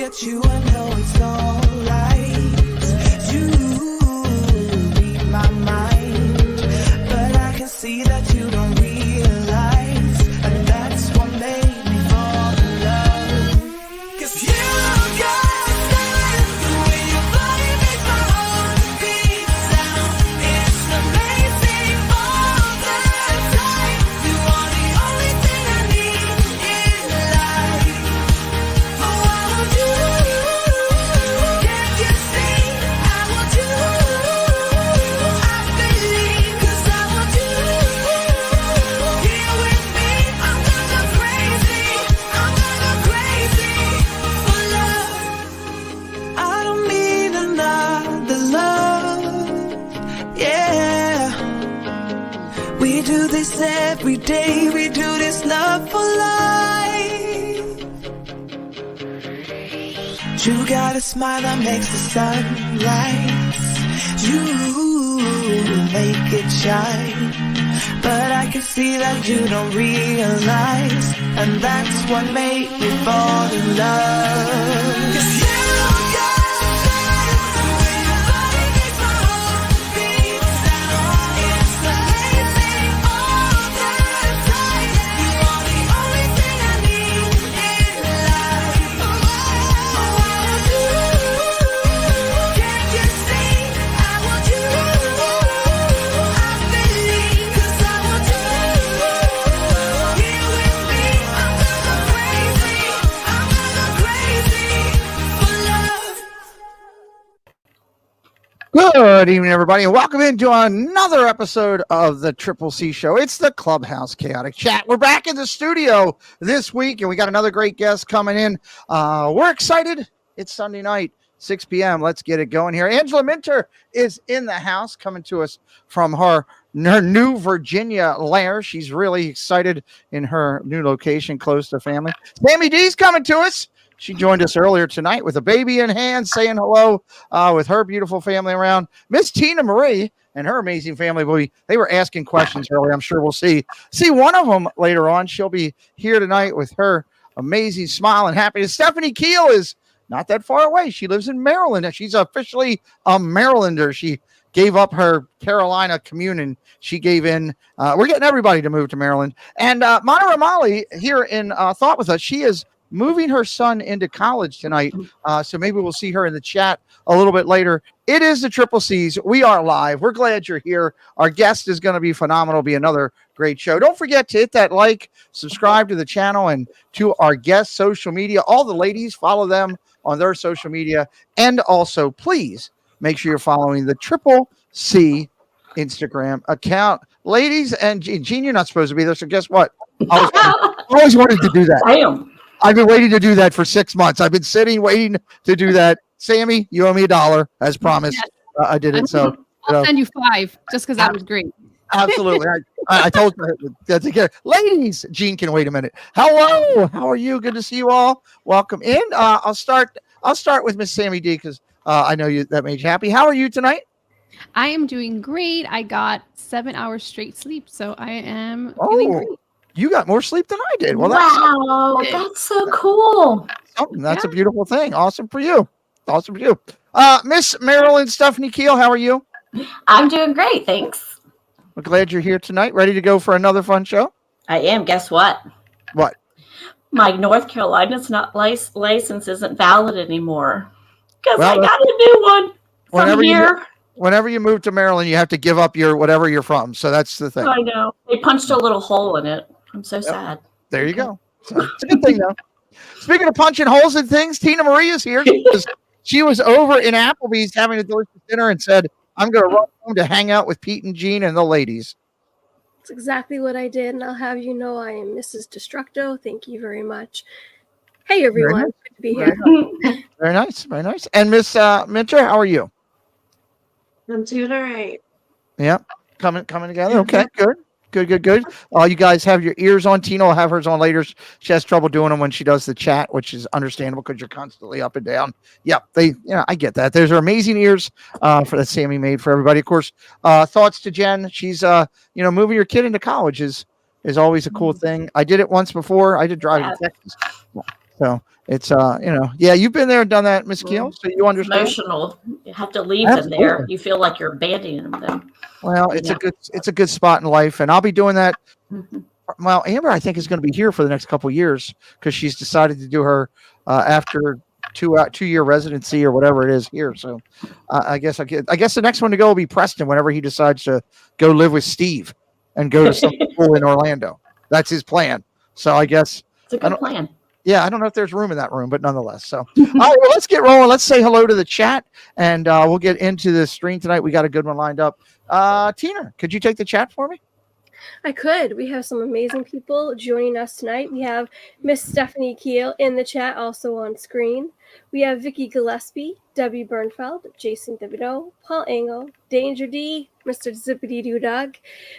at you, I know it's alright. You read my mind, but I can see that you don't realize, and that's what made me fall in love. 'Cause you got style, the way your body makes my heart beat sound. It's amazing all the time. You are the only thing I need in life. Oh, I want you. Can't you see? I want you. I believe 'cause I want you. Here with me, I'm gonna go crazy. I'm gonna go crazy for love. I don't need another love. Yeah. We do this every day. We do this love for life. You got a smile that makes the sun rise. You make it shine. But I can see that you don't realize, and that's what made me fall in love. 'Cause you got style, the way your body makes my heart beat sound. It's amazing all the time. You are the only thing I need in life. Oh, I want you. Can't you see? I want you. I believe 'cause I want you. Here with me, I'm gonna go crazy. I'm gonna go crazy for love. Good evening, everybody, and welcome into another episode of the Triple C Show. It's the Clubhouse Chaotic Chat. We're back in the studio this week, and we got another great guest coming in. We're excited. It's Sunday night, 6 p.m. Let's get it going here. Angela Minter is in the house, coming to us from her new Virginia lair. She's really excited in her new location, close to family. Sammy D's coming to us. She joined us earlier tonight with a baby in hand, saying hello with her beautiful family around. Miss Tina Marie and her amazing family. They were asking questions earlier. I'm sure we'll see one of them later on. She'll be here tonight with her amazing smile and happiness. Stephanie Kiel is not that far away. She lives in Maryland, and she's officially a Marylander. She gave up her Carolina commune, and she gave in. We're getting everybody to move to Maryland. And Monorail Mollie here in Thought with us. She is moving her son into college tonight, so maybe we'll see her in the chat a little bit later. It is the Triple C's. We are live. We're glad you're here. Our guest is going to be phenomenal. Be another great show. Don't forget to hit that like, subscribe to the channel, and to our guest social media. All the ladies, follow them on their social media, and also please make sure you're following the Triple C Instagram account. Ladies, and Gene, you're not supposed to be there, so guess what? I always wanted to do that. I am. I've been waiting to do that for 6 months. I've been sitting, waiting to do that. Sammy, you owe me $1, as promised. Yes. I did it. So I'll send you 5 just because that was great. Absolutely. I told you that to care. Ladies, Gene can wait a minute. Hello. How are you? Good to see you all. Welcome in. I'll start with Miss Sammy D because I know that made you happy. How are you tonight? I am doing great. I got 7 hours straight sleep, so I am feeling great. You got more sleep than I did. Well, That's so cool. That's a beautiful thing. Awesome for you. Miss Marilyn Stephanie Kiel, how are you? I'm doing great, thanks. We're glad you're here tonight. Ready to go for another fun show? I am. Guess what? What? My North Carolina's license isn't valid anymore because I got a new one from here. Whenever you move to Maryland, you have to give up your whatever you're from. So that's the thing. I know. They punched a little hole in it. I'm so sad. There you go. So it's a good thing, though. Speaking of punching holes in things, Tina Marie is here. She was over in Applebee's having a delicious dinner and said, I'm going to run home to hang out with Pete and Jean and the ladies. That's exactly what I did. And I'll have you know I am Mrs. Destructo. Thank you very much. Hey, everyone. Nice. Good to be here. Very nice. Very nice. And Miss Minter, how are you? I'm doing all right. Yeah. Coming together. Okay, good. You guys have your ears on. Tina will have hers on later. She has trouble doing them when she does the chat, which is understandable because you're constantly up and down. Yeah, I get that. There's her amazing ears for that Sammy made for everybody. Of course, thoughts to Jen. She's moving your kid into college is always a cool thing. I did it once before. I did drive in Texas. Well, So it's yeah, you've been there and done that, Miss Kiel, so you understand. Emotional. You have to leave Absolutely. them there. You feel like you're abandoning them. Well, it's a good spot in life, and I'll be doing that. Mm-hmm. Well, Amber, I think, is going to be here for the next couple of years because she's decided to do her after 2-year residency or whatever it is here. So I guess the next one to go will be Preston whenever he decides to go live with Steve and go to some school in Orlando. That's his plan. So I guess It's a good plan. Yeah, I don't know if there's room in that room, but nonetheless. So, all right, well, let's get rolling. Let's say hello to the chat, and we'll get into the stream tonight. We got a good one lined up. Tina, could you take the chat for me? I could. We have some amazing people joining us tonight. We have Miss Stephanie Kiel in the chat, also on screen. We have Vicky Gillespie, Debbie Bernfeld, Jason Thibodeau, Paul Engel, Danger D, Mr. Zippity Doo Dog.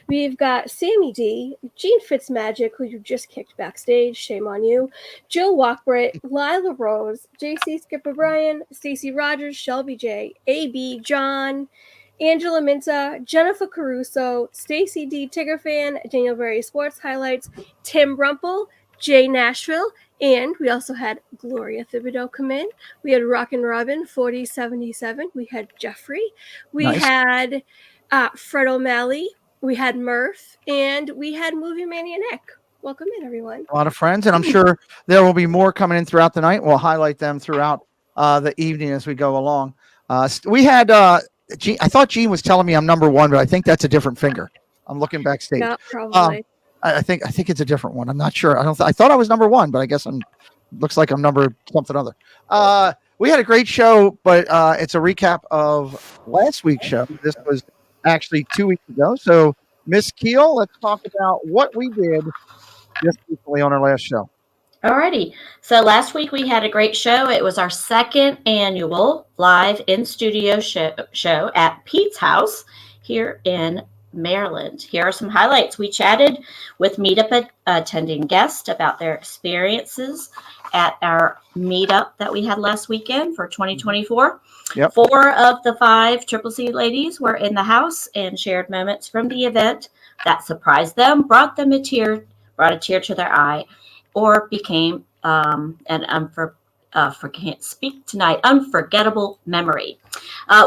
We've got Sammy D, Gene Fitzmagic, who you just kicked backstage, shame on you, Jill Walkbright, Lila Rose, JC Skipper Bryan, Stacey Rogers, Shelby J, AB, John, Angela Minta, Jennifer Caruso, Stacy D. Tiggerfan, Daniel Berry Sports Highlights, Tim Rumpel, Jay Nashville, and we also had Gloria Thibodeau come in. We had Rockin' Robin 4077. We had Jeffrey. We had Fred O'Malley. We had Murph, and we had Movie Mania Nick. Welcome in, everyone. A lot of friends, and I'm sure there will be more coming in throughout the night. We'll highlight them throughout the evening as we go along. We had. Gene, I thought Gene was telling me I'm number one, but I think that's a different finger. I'm looking backstage. Yeah, probably. I think it's a different one. I'm not sure. I thought I was number one, but I guess looks like I'm number something other. We had a great show, but it's a recap of last week's show. This was actually 2 weeks ago. So, Miss Kiel, let's talk about what we did just recently on our last show. Alrighty. So last week we had a great show. It was our second annual live in studio show at Pete's house here in Maryland. Here are some highlights. We chatted with meetup attending guests about their experiences at our meetup that we had last weekend for 2024. Yep. 4 of the 5 Triple C ladies were in the house and shared moments from the event that surprised them, brought a tear to their eye, or became unforgettable memory.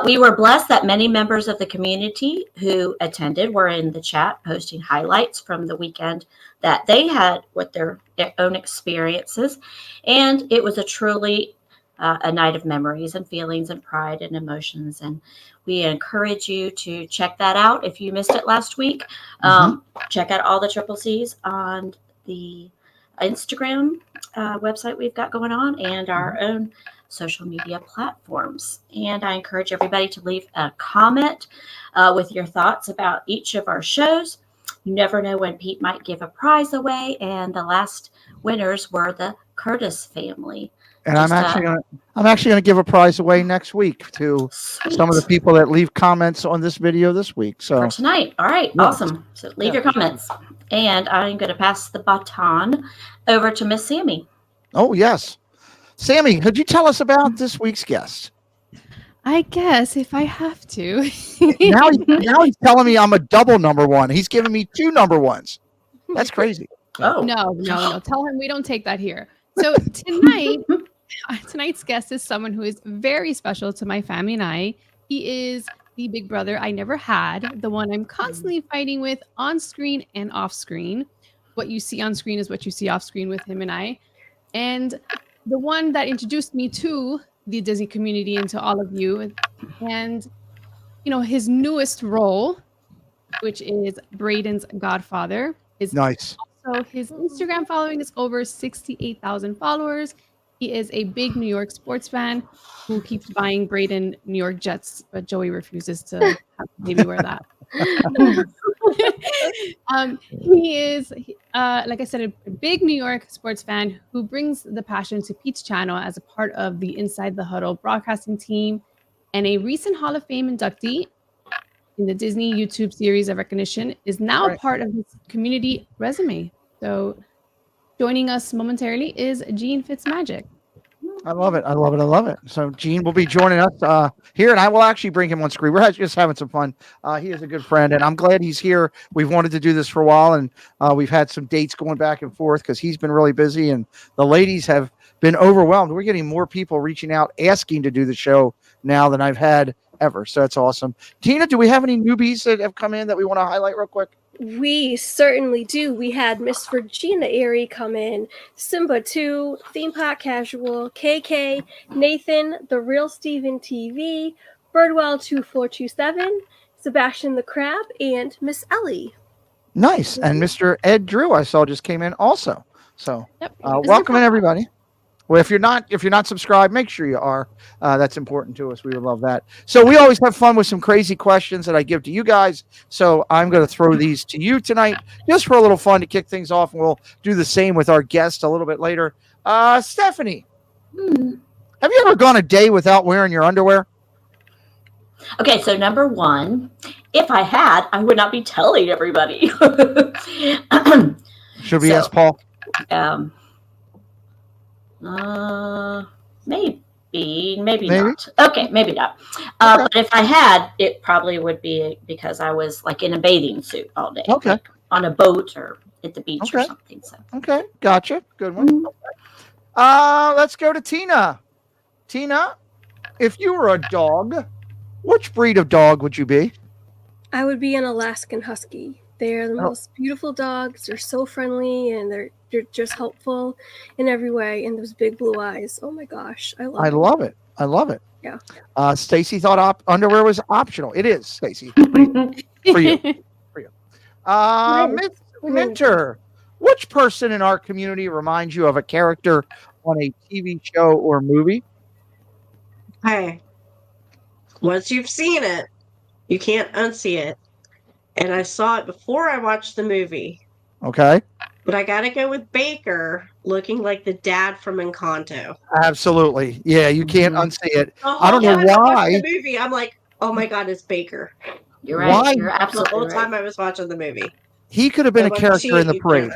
We were blessed that many members of the community who attended were in the chat posting highlights from the weekend that they had with their own experiences. And it was a truly a night of memories and feelings and pride and emotions. And we encourage you to check that out. If you missed it last week, check out all the Triple Cs on the Instagram website we've got going on and our own social media platforms. And I encourage everybody to leave a comment with your thoughts about each of our shows. You never know when Pete might give a prize away, and the last winners were the Curtis family. And I'm actually going to give a prize away next week to some of the people that leave comments on this video this week. So for tonight. All right. Yeah. Awesome. So leave your comments. And I'm going to pass the baton over to Miss Sammy. Oh, yes. Sammy, could you tell us about this week's guest? I guess if I have to. now he's telling me I'm a double number one. He's giving me 2 number ones. That's crazy. Oh. No. Tell him we don't take that here. So tonight's guest is someone who is very special to my family and I. He is the big brother I never had, the one I'm constantly fighting with on screen and off screen. What you see on screen is what you see off screen with him and I. And the one that introduced me to the Disney community and to all of you. And, his newest role, which is Braden's Godfather, is nice. So his Instagram following is over 68,000 followers. He is a big New York sports fan who keeps buying Braden New York Jets, but Joey refuses to have maybe wear that. He is, like I said, a big New York sports fan who brings the passion to Pete's channel as a part of the Inside the Huddle broadcasting team and a recent Hall of Fame inductee in the Disney YouTube series of recognition, is now a part of his community resume. So joining us momentarily is Gene Fitzmagic. I love it. I love it. I love it. So Gene will be joining us here, and I will actually bring him on screen. We're just having some fun. He is a good friend, and I'm glad he's here. We've wanted to do this for a while, and we've had some dates going back and forth because he's been really busy, and the ladies have been overwhelmed. We're getting more people reaching out, asking to do the show now than I've had ever. So that's awesome. Tina, do we have any newbies that have come in that we want to highlight real quick? We certainly do. We had Miss Regina Airy come in, Simba 2, Theme Park Casual, KK, Nathan, The Real Steven TV, Birdwell2427, Sebastian the Crab, and Miss Ellie. Nice. And Mr. Ed Drew, I saw just came in also. So Yep. welcome in, everybody. Well, if you're not subscribed, make sure you are. That's important to us. We would love that. So we always have fun with some crazy questions that I give to you guys. So I'm going to throw these to you tonight, just for a little fun to kick things off, and we'll do the same with our guest a little bit later. Stephanie, have you ever gone a day without wearing your underwear? Okay, so number one, if I had, I would not be telling everybody. Should we ask Paul? Maybe not. Okay, maybe not. But if I had, it probably would be because I was like in a bathing suit all day. Okay. Like on a boat or at the beach or something. So. Okay, gotcha. Good one. Let's go to Tina. Tina, if you were a dog, which breed of dog would you be? I would be an Alaskan Husky. They're the most beautiful dogs. They're so friendly, and they're just helpful in every way. And those big blue eyes. Oh my gosh, I love them. I love it. Yeah. Stacy thought underwear was optional. It is, Stacy. For you. Miss Minter, which person in our community reminds you of a character on a TV show or movie? Hey, once you've seen it, you can't unsee it. And I saw it before I watched the movie. Okay. But I gotta go with Baker, looking like the dad from Encanto. Absolutely. Yeah, you can't unsee it. I don't know why. The movie, I'm like, oh my god, it's Baker. You're right. Why? You're absolutely the whole right. time I was watching the movie. He could have been a character in the parade.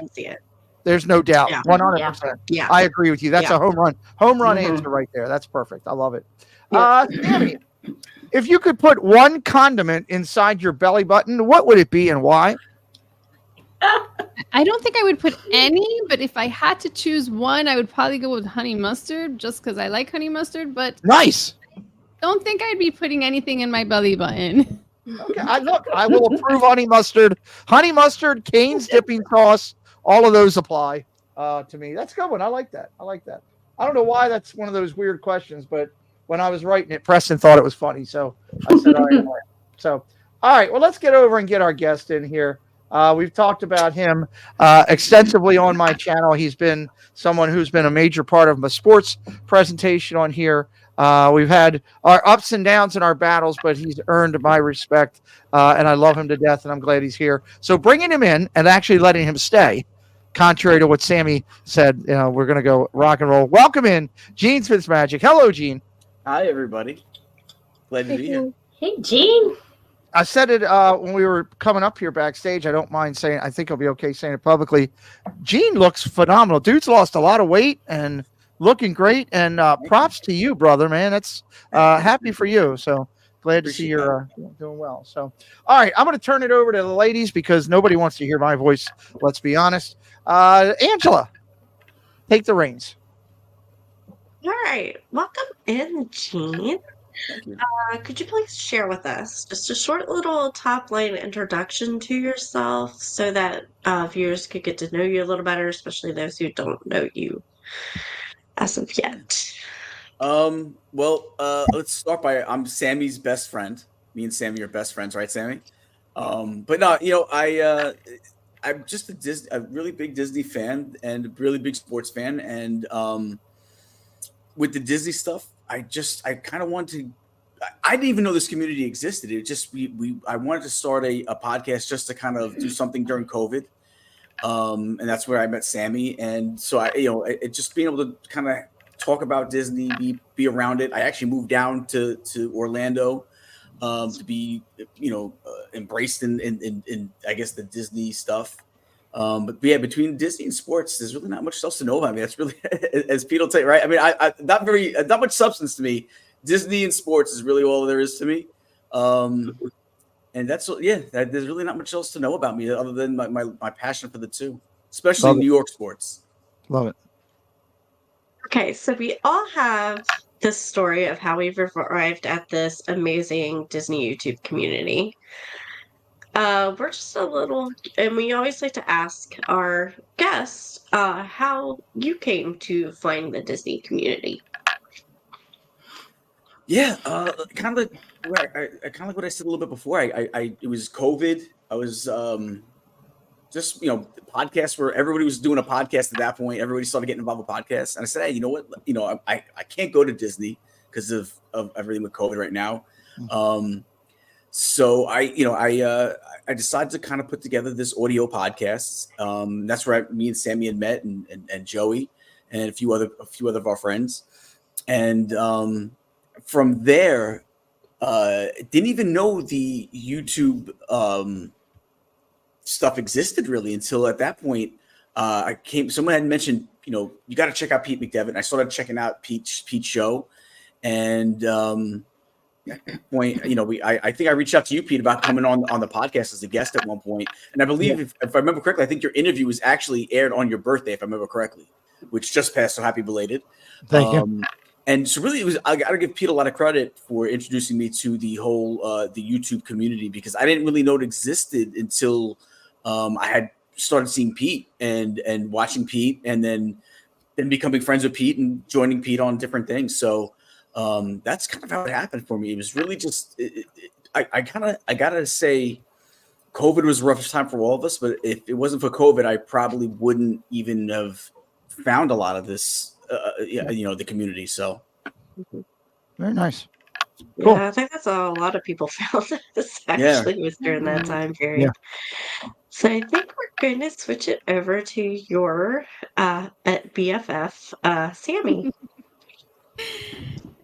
There's no doubt. Yeah. 100%. Yeah. I agree with you. That's a home run. Home run answer right there. That's perfect. I love it. Sammy, if you could put one condiment inside your belly button, what would it be and why? I don't think I would put any, but if I had to choose one, I would probably go with honey mustard, just because I like honey mustard. But nice. Don't think I'd be putting anything in my belly button. Okay, I will approve honey mustard. Honey mustard, Cane's dipping sauce, all of those apply to me. That's a good one. I like that. I don't know why that's one of those weird questions, but when I was writing it, Preston thought it was funny, so I said, all right. So, all right, well, let's get over and get our guest in here. We've talked about him extensively on my channel. He's been someone who's been a major part of my sports presentation on here. We've had our ups and downs in our battles, but he's earned my respect, and I love him to death, and I'm glad he's here. So bringing him in and actually letting him stay, contrary to what Sammy said, we're going to go rock and roll. Welcome in, Gene Fitzmagic. Hello, Gene. Hi, everybody. Glad to be here. Hey, Gene. I said it when we were coming up here backstage. I don't mind saying, I think I'll be okay saying it publicly. Gene looks phenomenal. Dude's lost a lot of weight and looking great. And props to you, brother, man. That's happy for you. So glad to see you're doing well. So, all right, I'm going to turn it over to the ladies because nobody wants to hear my voice. Let's be honest. Angela, take the reins. All right. Welcome in, Gene. Could you please share with us just a short little top line introduction to yourself so that viewers could get to know you a little better, especially those who don't know you as of yet? Let's start by I'm Sammy's best friend. Me and Sammy are best friends, right, Sammy? But no, I'm just a really big Disney fan and a really big sports fan, and with the Disney stuff, I kind of wanted to. I didn't even know this community existed. It just I wanted to start a podcast just to kind of do something during COVID, and that's where I met Sammy. And so it just being able to kind of talk about Disney, be around it. I actually moved down to Orlando to be embraced in I guess the Disney stuff. But yeah, between Disney and sports, there's really not much else to know about me. That's really, as Pete will tell you, right? I mean, I not much substance to me. Disney and sports is really all there is to me. And that's, there's really not much else to know about me other than my passion for the two, especially New York sports. Love it. Okay, so we all have this story of how we've arrived at this amazing Disney YouTube community. We're just a little, and we always like to ask our guests how you came to find the Disney community. Yeah, kind of like what I said a little bit before. It was COVID. I was just podcasts where everybody was doing a podcast at that point. Everybody started getting involved with podcasts, and I said, hey, you know what? I can't go to Disney because of everything with COVID right now. So I decided to kind of put together this audio podcast. That's where me and Sammy had met, and Joey, and a few other of our friends, and from there, didn't even know the YouTube stuff existed really until at that point. Someone had mentioned, you got to check out Pete McDevitt. I started checking out Pete's show, and at that point, I think I reached out to you, Pete, about coming on the podcast as a guest at one point. And I believe, if I remember correctly, I think your interview was actually aired on your birthday, if I remember correctly, which just passed. So happy belated! Thank you. And so really, I got to give Pete a lot of credit for introducing me to the whole the YouTube community, because I didn't really know it existed until I had started seeing Pete and watching Pete, and then becoming friends with Pete and joining Pete on different things. So that's kind of how it happened for me. It was really just I gotta say, COVID was a rough time for all of us. But if it wasn't for COVID, I probably wouldn't even have found a lot of this. The community. So very nice. Cool. Yeah, I think that's a lot of people found this actually was during that time period. Yeah. So I think we're going to switch it over to your BFF, Sammy.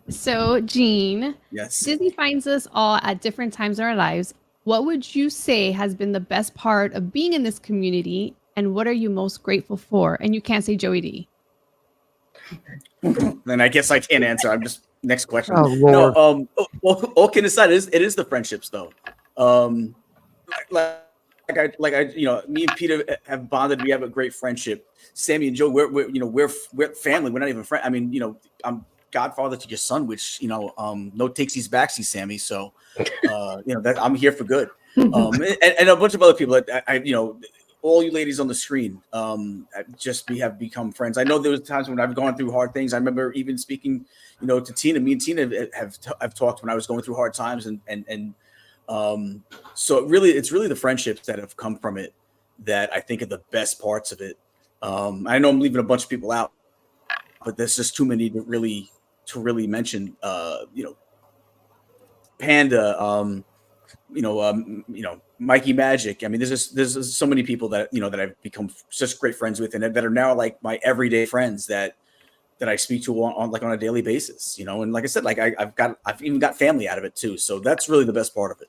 So, Jean, yes, Disney finds us all at different times in our lives. What would you say has been the best part of being in this community, and what are you most grateful for? And you can't say Joey D. Then I guess I can't answer. I'm just next question. Oh, Lord. No, all kidding aside, it is the friendships though. Me and Peter have bonded. We have a great friendship. Sammy and Joe, we're family. We're not even friends. I mean, I'm godfather to your son, which no takesies backsies, Sammy. So that I'm here for good. And a bunch of other people that all you ladies on the screen, we have become friends. I know there was times when I've gone through hard things. I remember even speaking, to Tina. Me and Tina have talked when I was going through hard times, and so it's really the friendships that have come from it that I think are the best parts of it. I know I'm leaving a bunch of people out, but there's just too many to really mention. Panda. Mikey Magic. I mean, there's so many people that that I've become such great friends with, and that are now like my everyday friends that I speak to on a daily basis. And like I said, like I've even got family out of it too. So that's really the best part of it.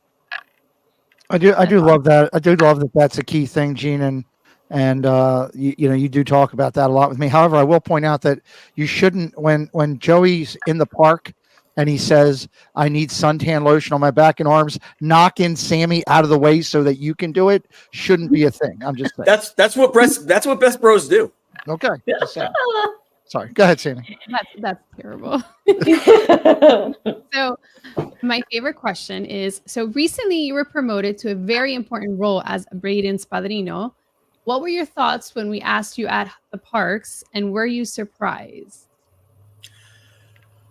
I do love that. I do love that. That's a key thing, Gene, and you do talk about that a lot with me. However, I will point out that you shouldn't, when Joey's in the park and he says, I need suntan lotion on my back and arms, knocking Sammy out of the way so that you can do it shouldn't be a thing. I'm just saying. That's what best bros do. Okay. Sorry. Go ahead, Sammy. That's terrible. So my favorite question is, so recently you were promoted to a very important role as Braden's padrino. What were your thoughts when we asked you at the parks, and were you surprised?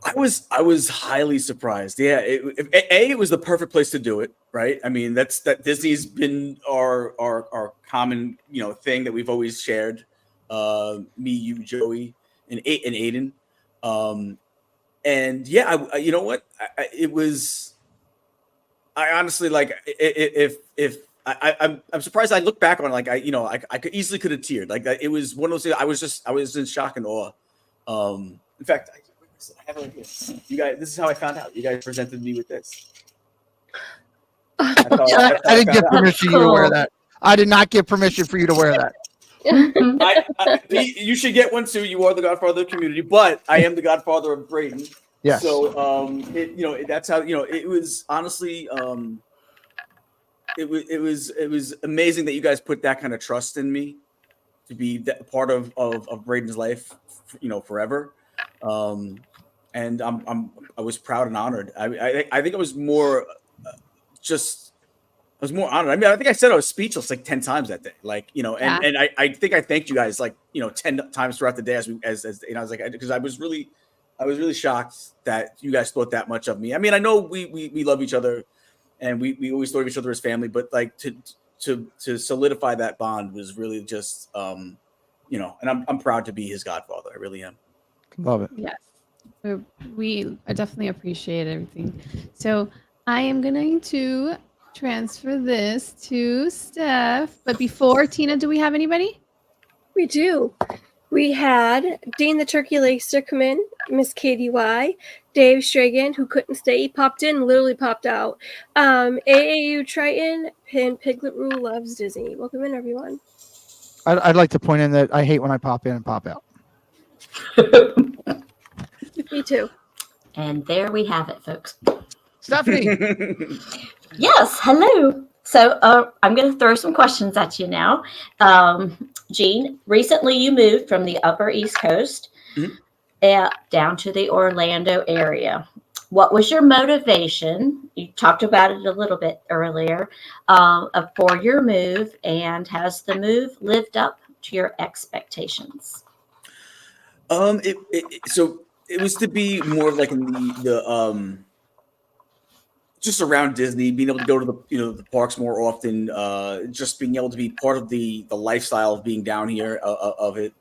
I was highly surprised. Yeah, it was the perfect place to do it, right? I mean, that Disney's been our common thing that we've always shared. Me, you, Joey, and Aiden. And yeah, you know what? I honestly, like, if I'm surprised. I look back on it, I could easily could have teared. Like, it was one of those things. I was in shock and awe. In fact, I have it like this. You guys, this is how I found out. You guys presented me with this. I didn't get permission for you to wear that. I did not get permission for you to wear that. Pete, you should get one too. You are the Godfather of the community, but I am the Godfather of Braden. Yes. So, that's how it was. Honestly, it was amazing that you guys put that kind of trust in me to be that part of Braden's life, forever. And I was proud and honored. I think I was more I was more honored. I mean, I think I said I was speechless like 10 times that day. Like, and I think I thanked you guys like, 10 times throughout the day as I was like, because I was really shocked that you guys thought that much of me. I mean, I know we love each other and we always thought of each other as family, but like to solidify that bond was really just, and I'm proud to be his godfather. I really am. Love it. Yes. We definitely appreciate everything. So I am going to transfer this to Steph. But before, Tina, do we have anybody? We do. We had Dean the Turkey Lacer come in, Miss Katie Y, Dave Stragan, who couldn't stay. He popped in, literally popped out. AAU Triton, and Piglet Roo Loves Disney. Welcome in, everyone. I'd like to point in that I hate when I pop in and pop out. Me too. And there we have it, folks. Stephanie. Yes, hello. So I'm going to throw some questions at you now. Jean, recently you moved from the Upper East Coast down to the Orlando area. What was your motivation? You talked about it a little bit earlier for your move, and has the move lived up to your expectations? So it was to be more of like in the just around Disney, being able to go to the parks more often, just being able to be part of the lifestyle of being down here of it.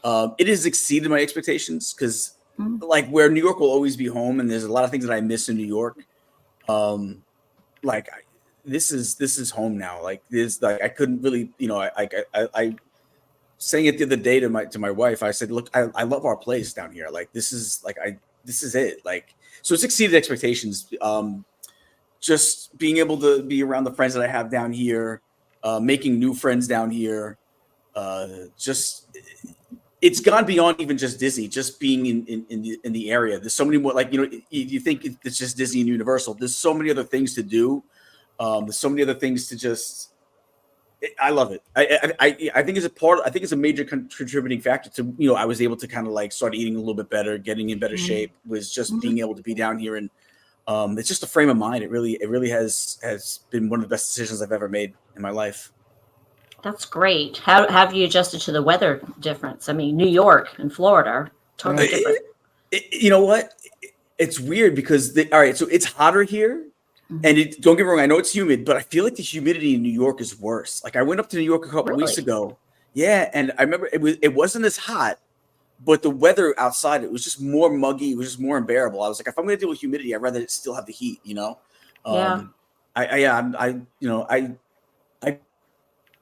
It has exceeded my expectations because like where New York will always be home, and there's a lot of things that I miss in New York. This is home now. Like this, like I couldn't really, I saying it the other day to my wife. I said, look, I love our place down here. Like this is it. Like, so it's exceeded expectations. Just being able to be around the friends that I have down here, making new friends down here. It's gone beyond even just Disney, just being in the area. There's so many more, like, you think it's just Disney and Universal. There's so many other things to do. There's so many other things to just, I love it. I think it's a major contributing factor to, I was able to kind of like start eating a little bit better, getting in better shape, was just being able to be down here. And it's just a frame of mind. It really has been one of the best decisions I've ever made in my life. That's great. How have you adjusted to the weather difference? I mean, New York and Florida are totally different. You know what? It's weird because all right, so it's hotter here, and don't get me wrong, I know it's humid, but I feel like the humidity in New York is worse. Like I went up to New York a couple weeks ago, and I remember it wasn't as hot, but the weather outside, it was just more muggy. It was just more unbearable. I was like, if I'm going to deal with humidity, I'd rather still have the heat. I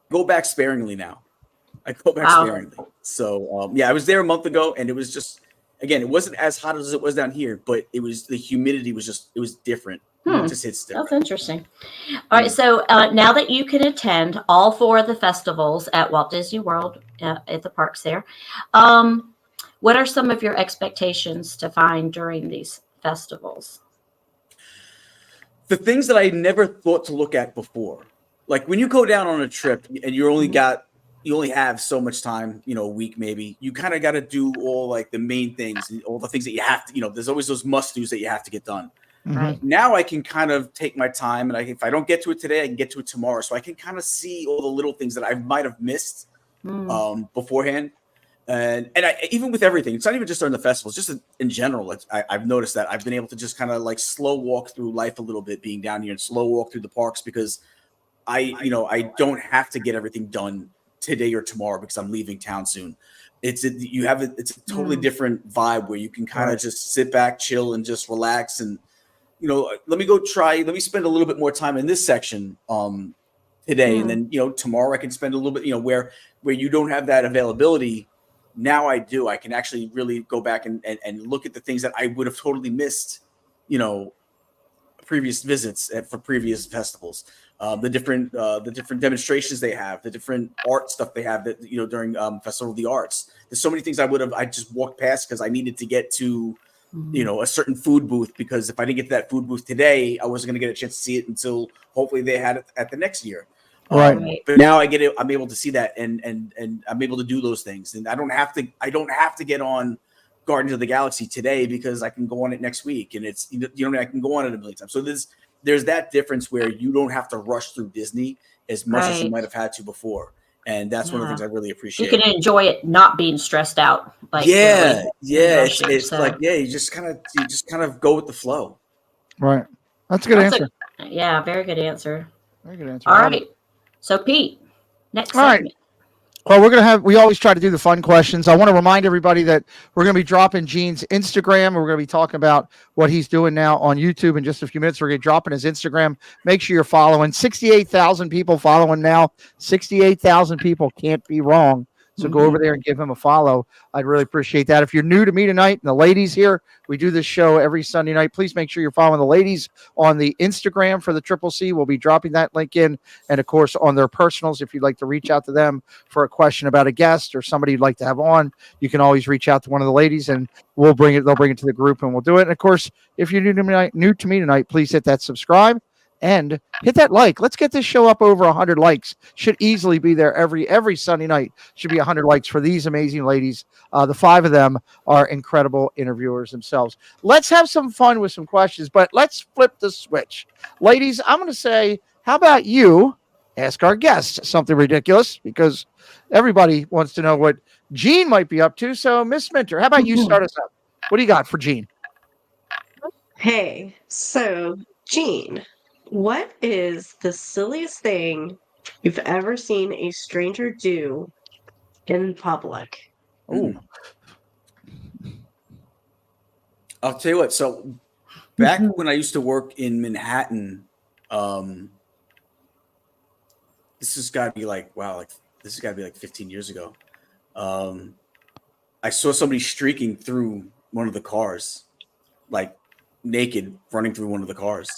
go back sparingly now. I go back sparingly. So I was there a month ago, and it was just, again, it wasn't as hot as it was down here, but the humidity was different. It just hits different. That's interesting. All right. So now that you can attend all 4 of the festivals at Walt Disney World at the parks there, what are some of your expectations to find during these festivals? The things that I never thought to look at before. Like when you go down on a trip and you only have so much time, a week maybe, you kind of got to do all like the main things, all the things that you have to, there's always those must-dos that you have to get done. Right. Now I can kind of take my time, and if I don't get to it today, I can get to it tomorrow. So I can kind of see all the little things that I might have missed beforehand. And even with everything, it's not even just during the festivals, just in general. I've noticed that I've been able to just kind of like slow walk through life a little bit, being down here, and slow walk through the parks because I don't have to get everything done today or tomorrow because I'm leaving town soon. It's a totally different vibe where you can kind of just sit back, chill, and just relax. And let me spend a little bit more time in this section today, and then tomorrow I can spend a little bit where you don't have that availability. Now I do. I can actually really go back and look at the things that I would have totally missed, previous visits for previous festivals. the different demonstrations they have, the different art stuff they have that during Festival of the Arts. There's so many things I just walked past because I needed to get to a certain food booth, because if I didn't get to that food booth today, I wasn't going to get a chance to see it until hopefully they had it at the next year. Right. But now I'm able to see that and I'm able to do those things, and I don't have to get on Guardians of the Galaxy today because I can go on it next week, and it's I can go on it a million times. So there's that difference where you don't have to rush through Disney as much as you might have had to before. And that's one of the things I really appreciate. You can enjoy it not being stressed out. It's like you just kind of go with the flow. Right. That's a good answer. Very good answer. Very good answer. All right. So Pete, next All right. segment. Well, we always try to do the fun questions. I want to remind everybody that we're going to be dropping Gene's Instagram. We're going to be talking about what he's doing now on YouTube in just a few minutes. We're going to be dropping his Instagram. Make sure you're following. 68,000 people following now. 68,000 people can't be wrong. So go over there and give him a follow. I'd really appreciate that. If you're new to me tonight, and the ladies here, we do this show every Sunday night. Please make sure you're following the ladies on the Instagram for the Triple C. We'll be dropping that link in. And, of course, on their personals, if you'd like to reach out to them for a question about a guest or somebody you'd like to have on, you can always reach out to one of the ladies, and they'll bring it to the group, and we'll do it. And, of course, if you're new to me tonight, please hit that subscribe and hit that like. Let's get this show up over 100 likes. Should easily be there every Sunday night. Should be 100 likes for these amazing ladies. The 5 of them are incredible interviewers themselves. Let's have some fun with some questions, but let's flip the switch. Ladies, I'm going to say, how about you ask our guests something ridiculous, because everybody wants to know what Gene might be up to. So, Miss Minter, how about you start us up? What do you got for Gene? Hey, so Gene, what is the silliest thing you've ever seen a stranger do in public? Oh, I'll tell you what. So back when I used to work in Manhattan, this has got to be like 15 years ago. I saw somebody streaking through one of the cars, like naked, running through one of the cars.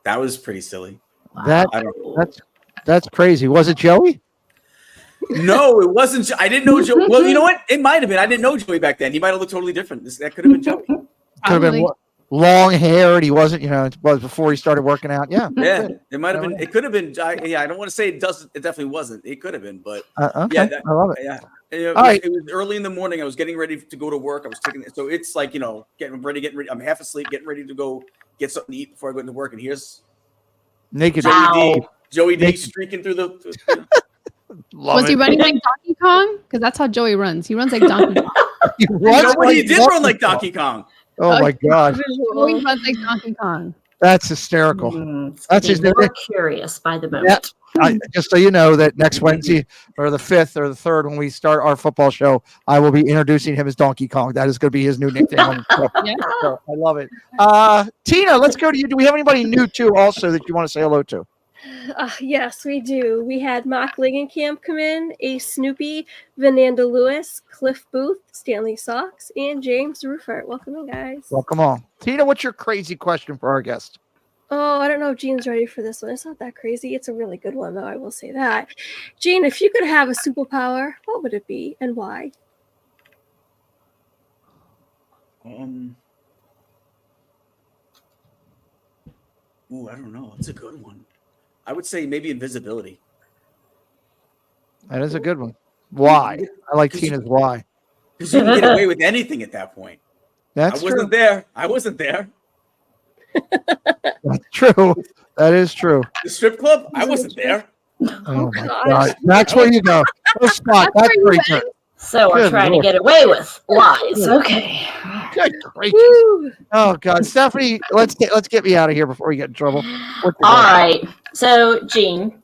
That was pretty silly. That's crazy. Was it Joey? No, it wasn't. I didn't know Joey. Well, you know what? It might have been. I didn't know Joey back then. He might have looked totally different. That could have been Joey. Could have been long haired. He wasn't. It was before he started working out. Yeah. It might have been. It could have been. I don't want to say it doesn't. It definitely wasn't. It could have been. But okay. I love it. Yeah. It was early in the morning. I was getting ready to go to work. I was taking it. So it's like, getting ready. I'm half asleep, getting ready to go get something to eat before I go into work. And here's naked Joey D streaking through the. Was he running like Donkey Kong? Because that's how Joey runs. He runs like Donkey Kong. He did run like Donkey Kong. Oh my God. Joey runs like Donkey Kong. That's hysterical. That's just curious by the moment. Just so you know that next Wednesday or the 5th or the 3rd, when we start our football show, I will be introducing him as Donkey Kong. That is going to be his new nickname. So I love it. Tina, let's go to you. Do we have anybody new too also that you want to say hello to? Yes, we do. We had Mock Langenkamp come in, Ace Snoopy, Vananda Lewis, Cliff Booth, Stanley Socks, and James Ruffert. Welcome in, guys. Welcome on. Tina, what's your crazy question for our guest? Oh, I don't know if Gene's ready for this one. It's not that crazy. It's a really good one, though. I will say that. Gene, if you could have a superpower, what would it be and why? I don't know. It's a good one. I would say maybe invisibility. That is a good one. Why? I like Tina's why. Because you can get away with anything at that point. I wasn't there. That's true. That is true. The strip club? I wasn't there. Oh my God. That's where you go. That's pretty good. So we're trying to get away with lies. Okay. Good gracious. Oh God, Stephanie, let's get me out of here before we get in trouble. All right. So, Gene,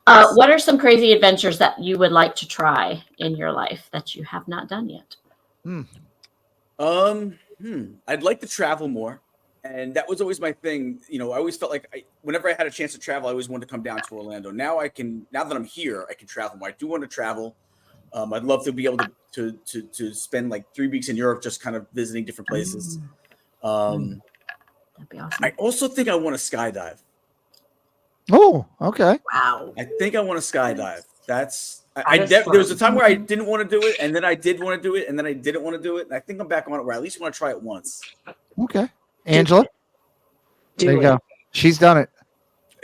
what are some crazy adventures that you would like to try in your life that you have not done yet? I'd like to travel more, and that was always my thing. I always felt like whenever I had a chance to travel, I always wanted to come down to Orlando. Now that I'm here, I can travel more. I do want to travel. I'd love to be able to spend like 3 weeks in Europe, just kind of visiting different places. That'd be awesome. I also think I want to skydive. Oh, okay. Wow. I think I want to skydive. That's That is there was a fun. time where I didn't want to do it, and then I did want to do it, and then I didn't want to do it. And I think I'm back on it where I at least want to try it once. Okay. Angela, there you Do go. it. She's done it.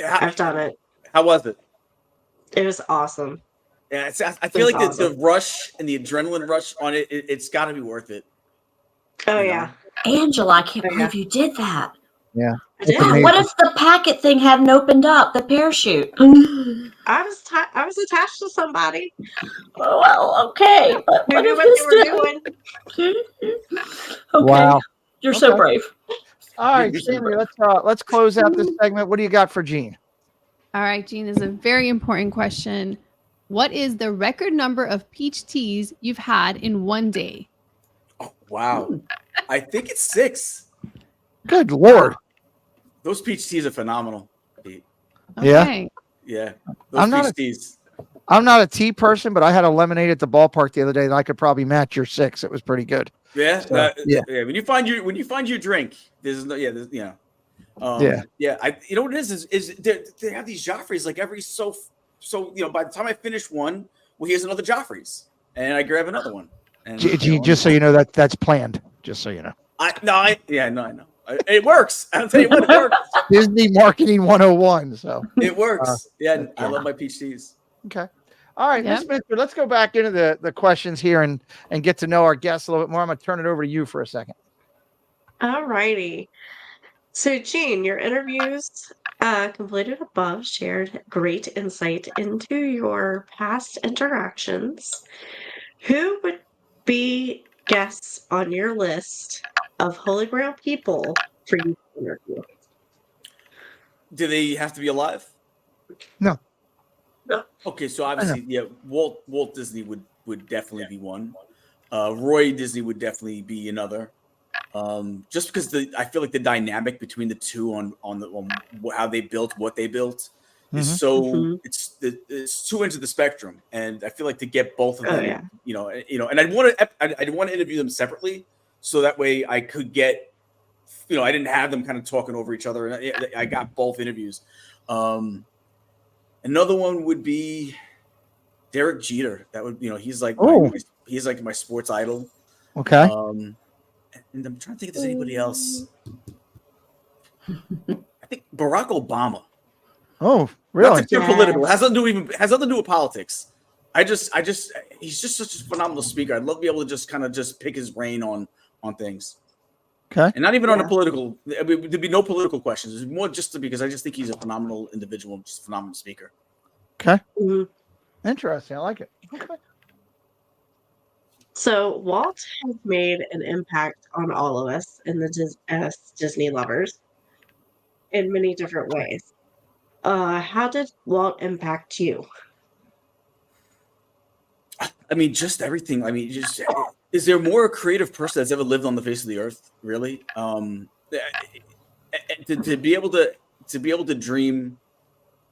I've done it. How was it? It was awesome. Yeah, I feel It's like the awesome. rush and the adrenaline rush on it, it's got to be worth it. Oh, You yeah. Angela, I can't Oh, yeah. believe you did that. Yeah. I did. amazing. What if the packet thing hadn't opened up, the parachute? I was attached to somebody Well, okay. But who what knew if what this they were doing. didn't? Okay. Wow. You're so Okay. brave. All right, Sammy, let's close out this segment. What do you got for Gene? All right, Gene, this is a very important question. What is the record number of peach teas you've had in one day? Oh, wow. I think it's 6. Good Lord. Those peach teas are phenomenal. Pete. Yeah. Okay. Yeah. I'm Those not peach teas. I'm not a tea person, but I had a lemonade at the ballpark the other day that I could probably match your 6. It was pretty good. Yeah, So, yeah. yeah. When you find your drink, there's no, yeah, there's, you know, Yeah. you know what it is they have these Joffreys like every so you know. By the time I finish one, well, here's another Joffrey's, and I grab another one. And Just so you know that's planned. Just so you know. I know. It works. I'll tell you what, it works. Disney marketing 101. So It works. Yeah, I love my peach teas. okay. All right, Yeah. Miss Minster, let's go back into the questions here and get to know our guests a little bit more. I'm going to turn it over to you for a second. All righty. So, Gene, your interviews completed above shared great insight into your past interactions. Who would be guests on your list of Holy Grail people for you to interview? Do they have to be alive? No. No. Okay, so obviously, yeah, Walt Disney would definitely be one. Roy Disney would definitely be another. Just because I feel like the dynamic between the two on how they built what they built is so it's two ends of the spectrum, and I feel like to get both of them, you know, and I'd want to interview them separately, so that way I could get, you know, I didn't have them kind of talking over each other, and I got both interviews. Another one would be Derek Jeter. That would, you know, he's like my sports idol. Okay. And I'm trying to think if there's anybody else. I think Barack Obama. Oh, really? Not to get political. Has nothing to do with politics. He's just such a phenomenal speaker. I'd love to be able to just pick his brain on things. Okay. And not even on a political. I mean, there'd be no political questions. It's more just because I just think he's a phenomenal individual, just a phenomenal speaker. Okay. Mm-hmm. Interesting. I like it. Okay. So Walt has made an impact on all of us as Disney lovers in many different ways. How did Walt impact you? I mean, just everything. I mean, just is there more a creative person that's ever lived on the face of the earth? Really? To be able to dream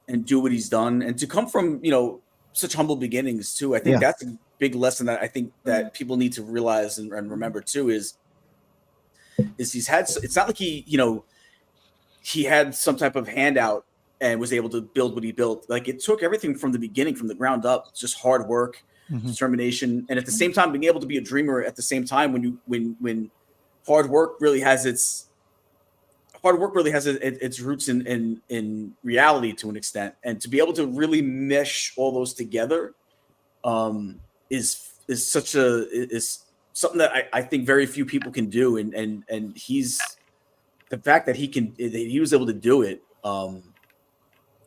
and do what he's done, and to come from, you know, such humble beginnings too. I think that's a big lesson that I think that people need to realize and remember too. Is he's had? It's not like he had some type of handout and was able to build what he built. Like, it took everything from the beginning, from the ground up, just hard work, determination, and at the same time being able to be a dreamer. At the same time, when hard work really has its roots in reality to an extent, and to be able to really mesh all those together is something that I think very few people can do, and he's, the fact that he was able to do it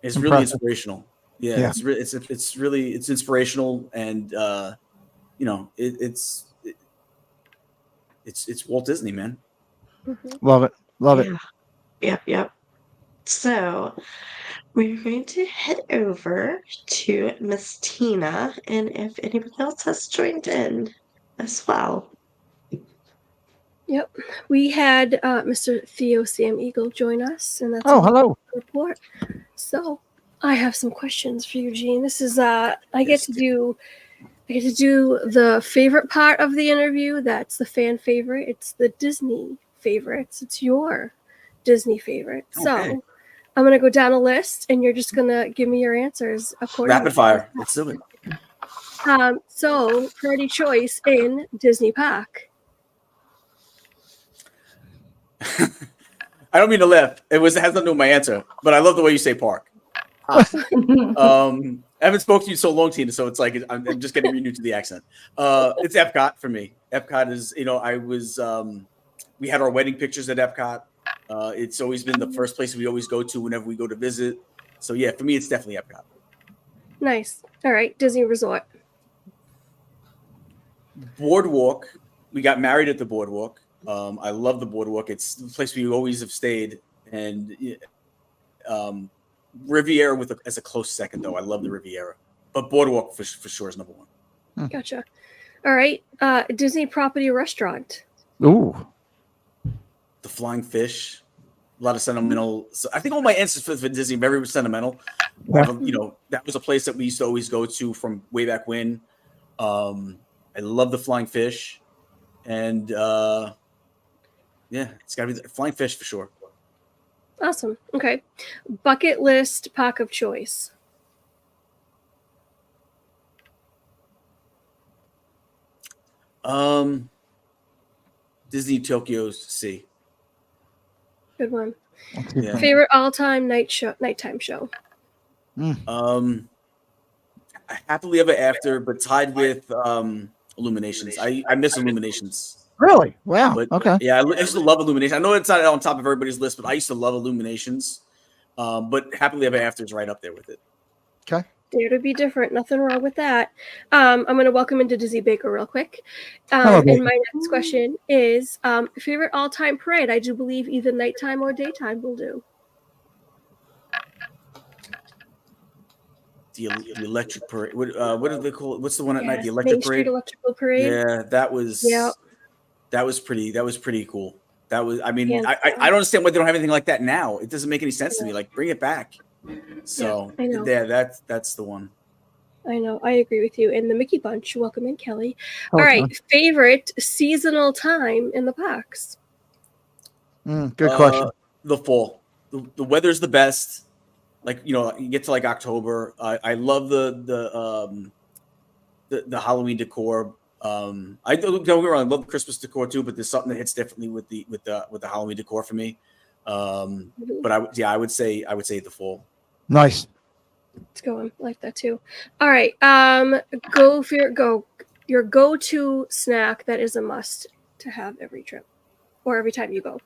is really inspirational. Yeah. It's really inspirational, and you know, it's Walt Disney, man. Love it. Yep. So we're going to head over to Miss Tina, and if anybody else has joined in as well. Yep. We had Mr. Theo Sam Eagle join us, and that's hello. report. So I have some questions for you, Gene. This is I get to do the favorite part of the interview. That's the fan favorite. It's the Disney favorites. It's your Disney favorite. Okay. So I'm going to go down a list, and you're just going to give me your answers accordingly. Rapid fire. Let's do it. So, priority choice in Disney Park. I don't mean to laugh. It has nothing to do with my answer, but I love the way you say park. I haven't spoken to you so long, Tina, so it's like I'm just getting renewed to the accent. It's Epcot for me. Epcot is, we had our wedding pictures at Epcot. It's always been the first place we always go to whenever we go to visit. So yeah, for me, it's definitely Epcot. Nice. All right, Disney Resort. Boardwalk. We got married at the Boardwalk. I love the Boardwalk. It's the place we always have stayed. And Riviera as a close second, though. I love the Riviera. But Boardwalk for sure is number one. Gotcha. All right. Disney property restaurant. Ooh. The Flying Fish. A lot of sentimental. So I think all my answers for Disney are very sentimental. Yeah. That was a place that we used to always go to from way back when. I love the Flying Fish. And it's got to be the Flying Fish for sure. Awesome. Okay. Bucket list park of choice. Disney Tokyo's Sea. Good one. Yeah. Favorite all-time nighttime show. Happily Ever After, but tied with Illuminations. I miss Illuminations. Really? Wow. But, okay. Yeah, I used to love Illuminations. I know it's not on top of everybody's list, but I used to love Illuminations. But Happily Ever After is right up there with it. Okay. Dare to be different. Nothing wrong with that. I'm going to welcome into Dizzy Baker real quick. Hello, and my next question is favorite all-time parade. I do believe either nighttime or daytime will do. The Electric Parade. What do they call it? What's the one at night? The Main Electric Street Parade. Electrical Parade. Yeah, that was. Yep. That was pretty cool. That was. I mean, Yeah. I don't understand why they don't have anything like that now. It doesn't make any sense to me. Like, bring it back. So I know. yeah, that's the one. I know. I agree with you. And the Mickey Bunch. Welcome in, Kelly. All right. Favorite seasonal time in the parks. Good question. The fall. The weather's the best. Like, you get to like October. I love the Halloween decor. I don't get me wrong, I love the Christmas decor too, but there's something that hits differently with the Halloween decor for me. But I would say the fall. Nice. Let's go. I like that too. All right. Go for your go-to snack that is a must to have every trip or every time you go.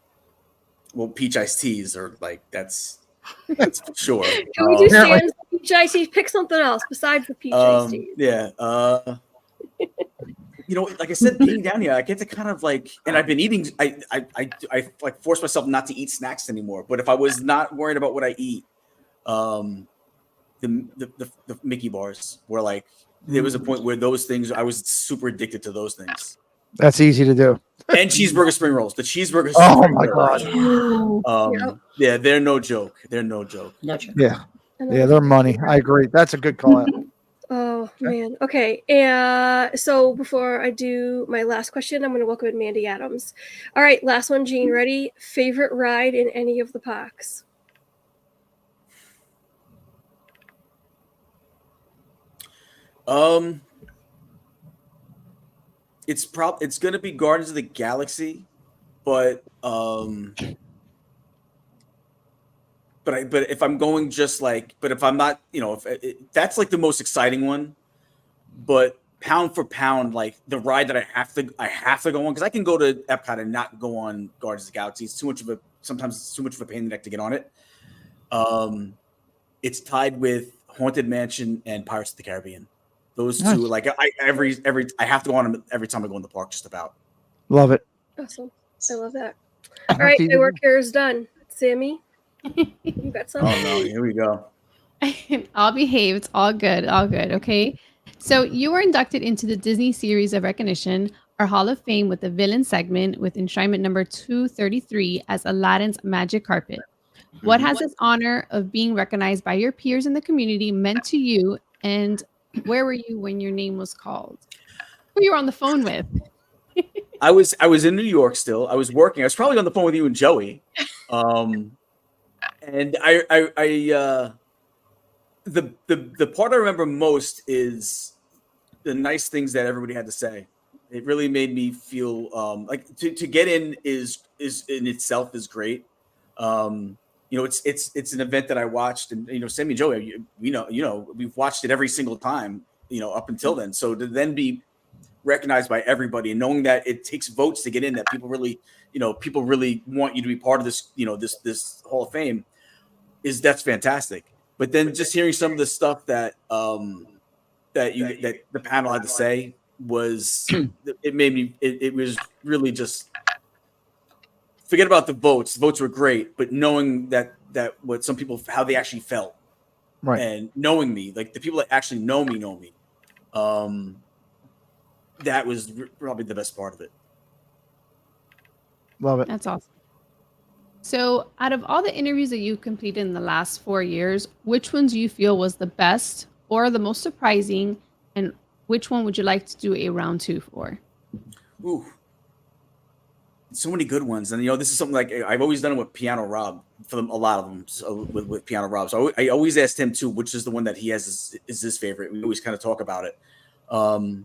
Well, peach iced teas are like that's for sure. Can we do Sam's peach iced teas? Pick something else besides the peach iced teas. Yeah. Like I said, being down here, I get to kind of like, and I've been eating. I like force myself not to eat snacks anymore. But if I was not worried about what I eat, the Mickey bars were like, there was a point where those things, I was super addicted to those things. That's easy to do. And cheeseburger spring rolls. The cheeseburger. Oh my god. Yeah, they're no joke. They're no joke. No joke. Yeah, they're money. I agree. That's a good call out. Oh man. Okay. So before I do my last question, I'm going to welcome in Mandy Adams. All right, last one. Jean, ready? Favorite ride in any of the parks? It's going to be Guardians of the Galaxy, but if I'm going if I'm not, that's like the most exciting one, but pound for pound, like the ride that I have to go on, because I can go to Epcot and not go on Guardians of the Galaxy. Sometimes it's too much of a pain in the neck to get on it. It's tied with Haunted Mansion and Pirates of the Caribbean. Those two, like I have to go on them every time I go in the park, just about. Love it. Awesome. I love that. All right, my work here is done. Sammy, you got something? Oh no, here we go. I'll behave. It's all good. All good. Okay. So you were inducted into the Disney Series of Recognition, our Hall of Fame, with the villain segment with enshrinement number 233 as Aladdin's Magic Carpet. What has this honor of being recognized by your peers in the community meant to you, and where were you when your name was called? Who you were on the phone with? I was in New York still. I was working. I was probably on the phone with you and Joey. And the part I remember most is the nice things that everybody had to say. It really made me feel like to get in is in itself is great. It's an event that I watched, and Sammy and Joe, we've watched it every single time, up until then. So to then be recognized by everybody and knowing that it takes votes to get in, that people really want you to be part of this, this Hall of Fame, that's fantastic. But then just hearing some of the stuff that the panel had to say was it made me it was really just forget about the votes. The votes were great, but knowing that what some people, how they actually felt, right, and knowing me, like the people that actually know me, that was probably the best part of it. Love it. That's awesome. So, out of all the interviews that you completed in the last 4 years, which ones do you feel was the best or the most surprising, and which one would you like to do a round 2 for? Ooh, so many good ones, and this is something like I've always done it with Piano Rob for them, a lot of them, so with Piano Rob. So I always asked him too, which is the one that he has is his favorite. We always kind of talk about it. The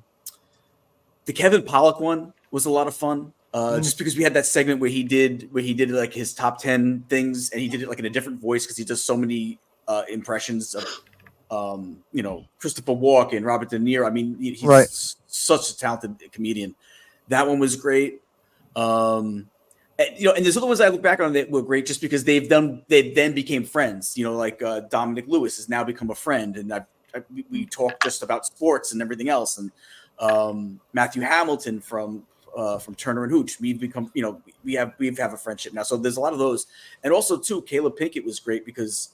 Kevin Pollak one was a lot of fun. Just because we had that segment where he did like his top 10 things, and he did it like in a different voice because he does so many impressions of Christopher Walken, Robert De Niro. I mean, he's right. Such a talented comedian. That one was great. And there's other ones I look back on that were great just because they then became friends. Like Dominic Lewis has now become a friend, and we talk just about sports and everything else. And Matthew Hamilton from Turner and Hooch, we've become, we have a friendship now. So there's a lot of those. And also too, Caleb Pinkett was great because,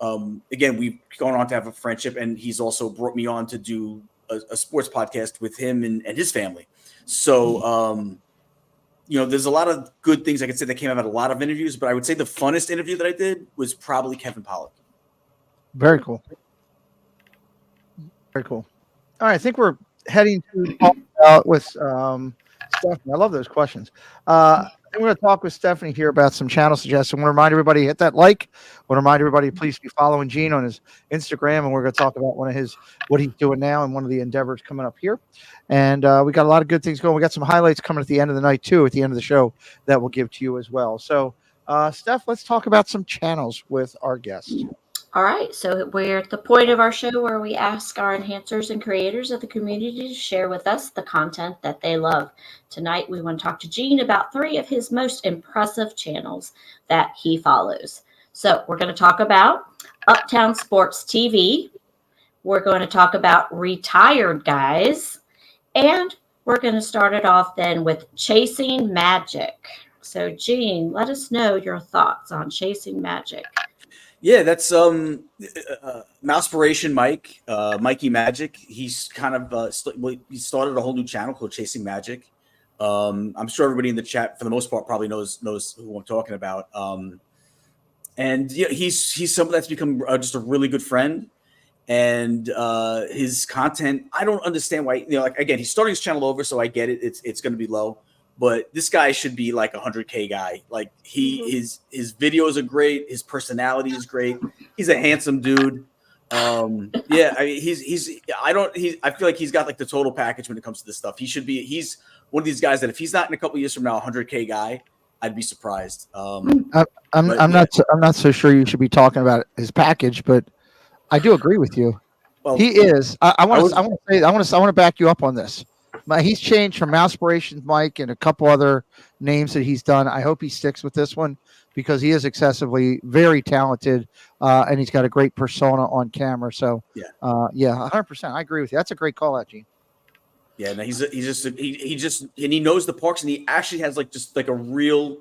again, we've gone on to have a friendship, and he's also brought me on to do a sports podcast with him and his family. So, there's a lot of good things I could say that came out of a lot of interviews, but I would say the funnest interview that I did was probably Kevin Pollak. Very cool. Very cool. All right. I think we're heading to talk about with, Stephanie. I love those questions. I'm going to talk with Stephanie here about some channel suggestions. I want to remind everybody, hit that like. I want to remind everybody, please be following Gene on his Instagram, and we're going to talk about what he's doing now and one of the endeavors coming up here. And we got a lot of good things going. We got some highlights coming at the end of the night too, at the end of the show, that we'll give to you as well. So, Steph, let's talk about some channels with our guests. All right, so we're at the point of our show where we ask our enhancers and creators of the community to share with us the content that they love. Tonight, we want to talk to Gene about 3 of his most impressive channels that he follows. So we're going to talk about Uptown Sports TV. We're going to talk about Retired Guys. And we're going to start it off then with Chasing Magic. So, Gene, let us know your thoughts on Chasing Magic. Yeah, that's Mousepiration Mike, Mikey Magic. He's kind of he started a whole new channel called Chasing Magic. I'm sure everybody in the chat, for the most part, probably knows who I'm talking about. And yeah, he's someone that's become just a really good friend. And his content, I don't understand why. Like again, he's starting his channel over, so I get it. It's going to be low. But this guy should be like a 100K guy. Like his videos are great. His personality is great. He's a handsome dude. Yeah, I mean, I feel like he's got like the total package when it comes to this stuff. He's one of these guys that if he's not in a couple of years from now, a 100K guy, I'd be surprised. I'm not so sure you should be talking about his package, but I do agree with you. Well, he is. I want to back you up on this. He's changed from Mousepiration Mike and a couple other names that he's done. I hope he sticks with this one because he is excessively very talented, and he's got a great persona on camera. So, yeah, 100%. I agree with you. That's a great call out, Gene. Yeah, no, he knows the parks, and he actually has just a real.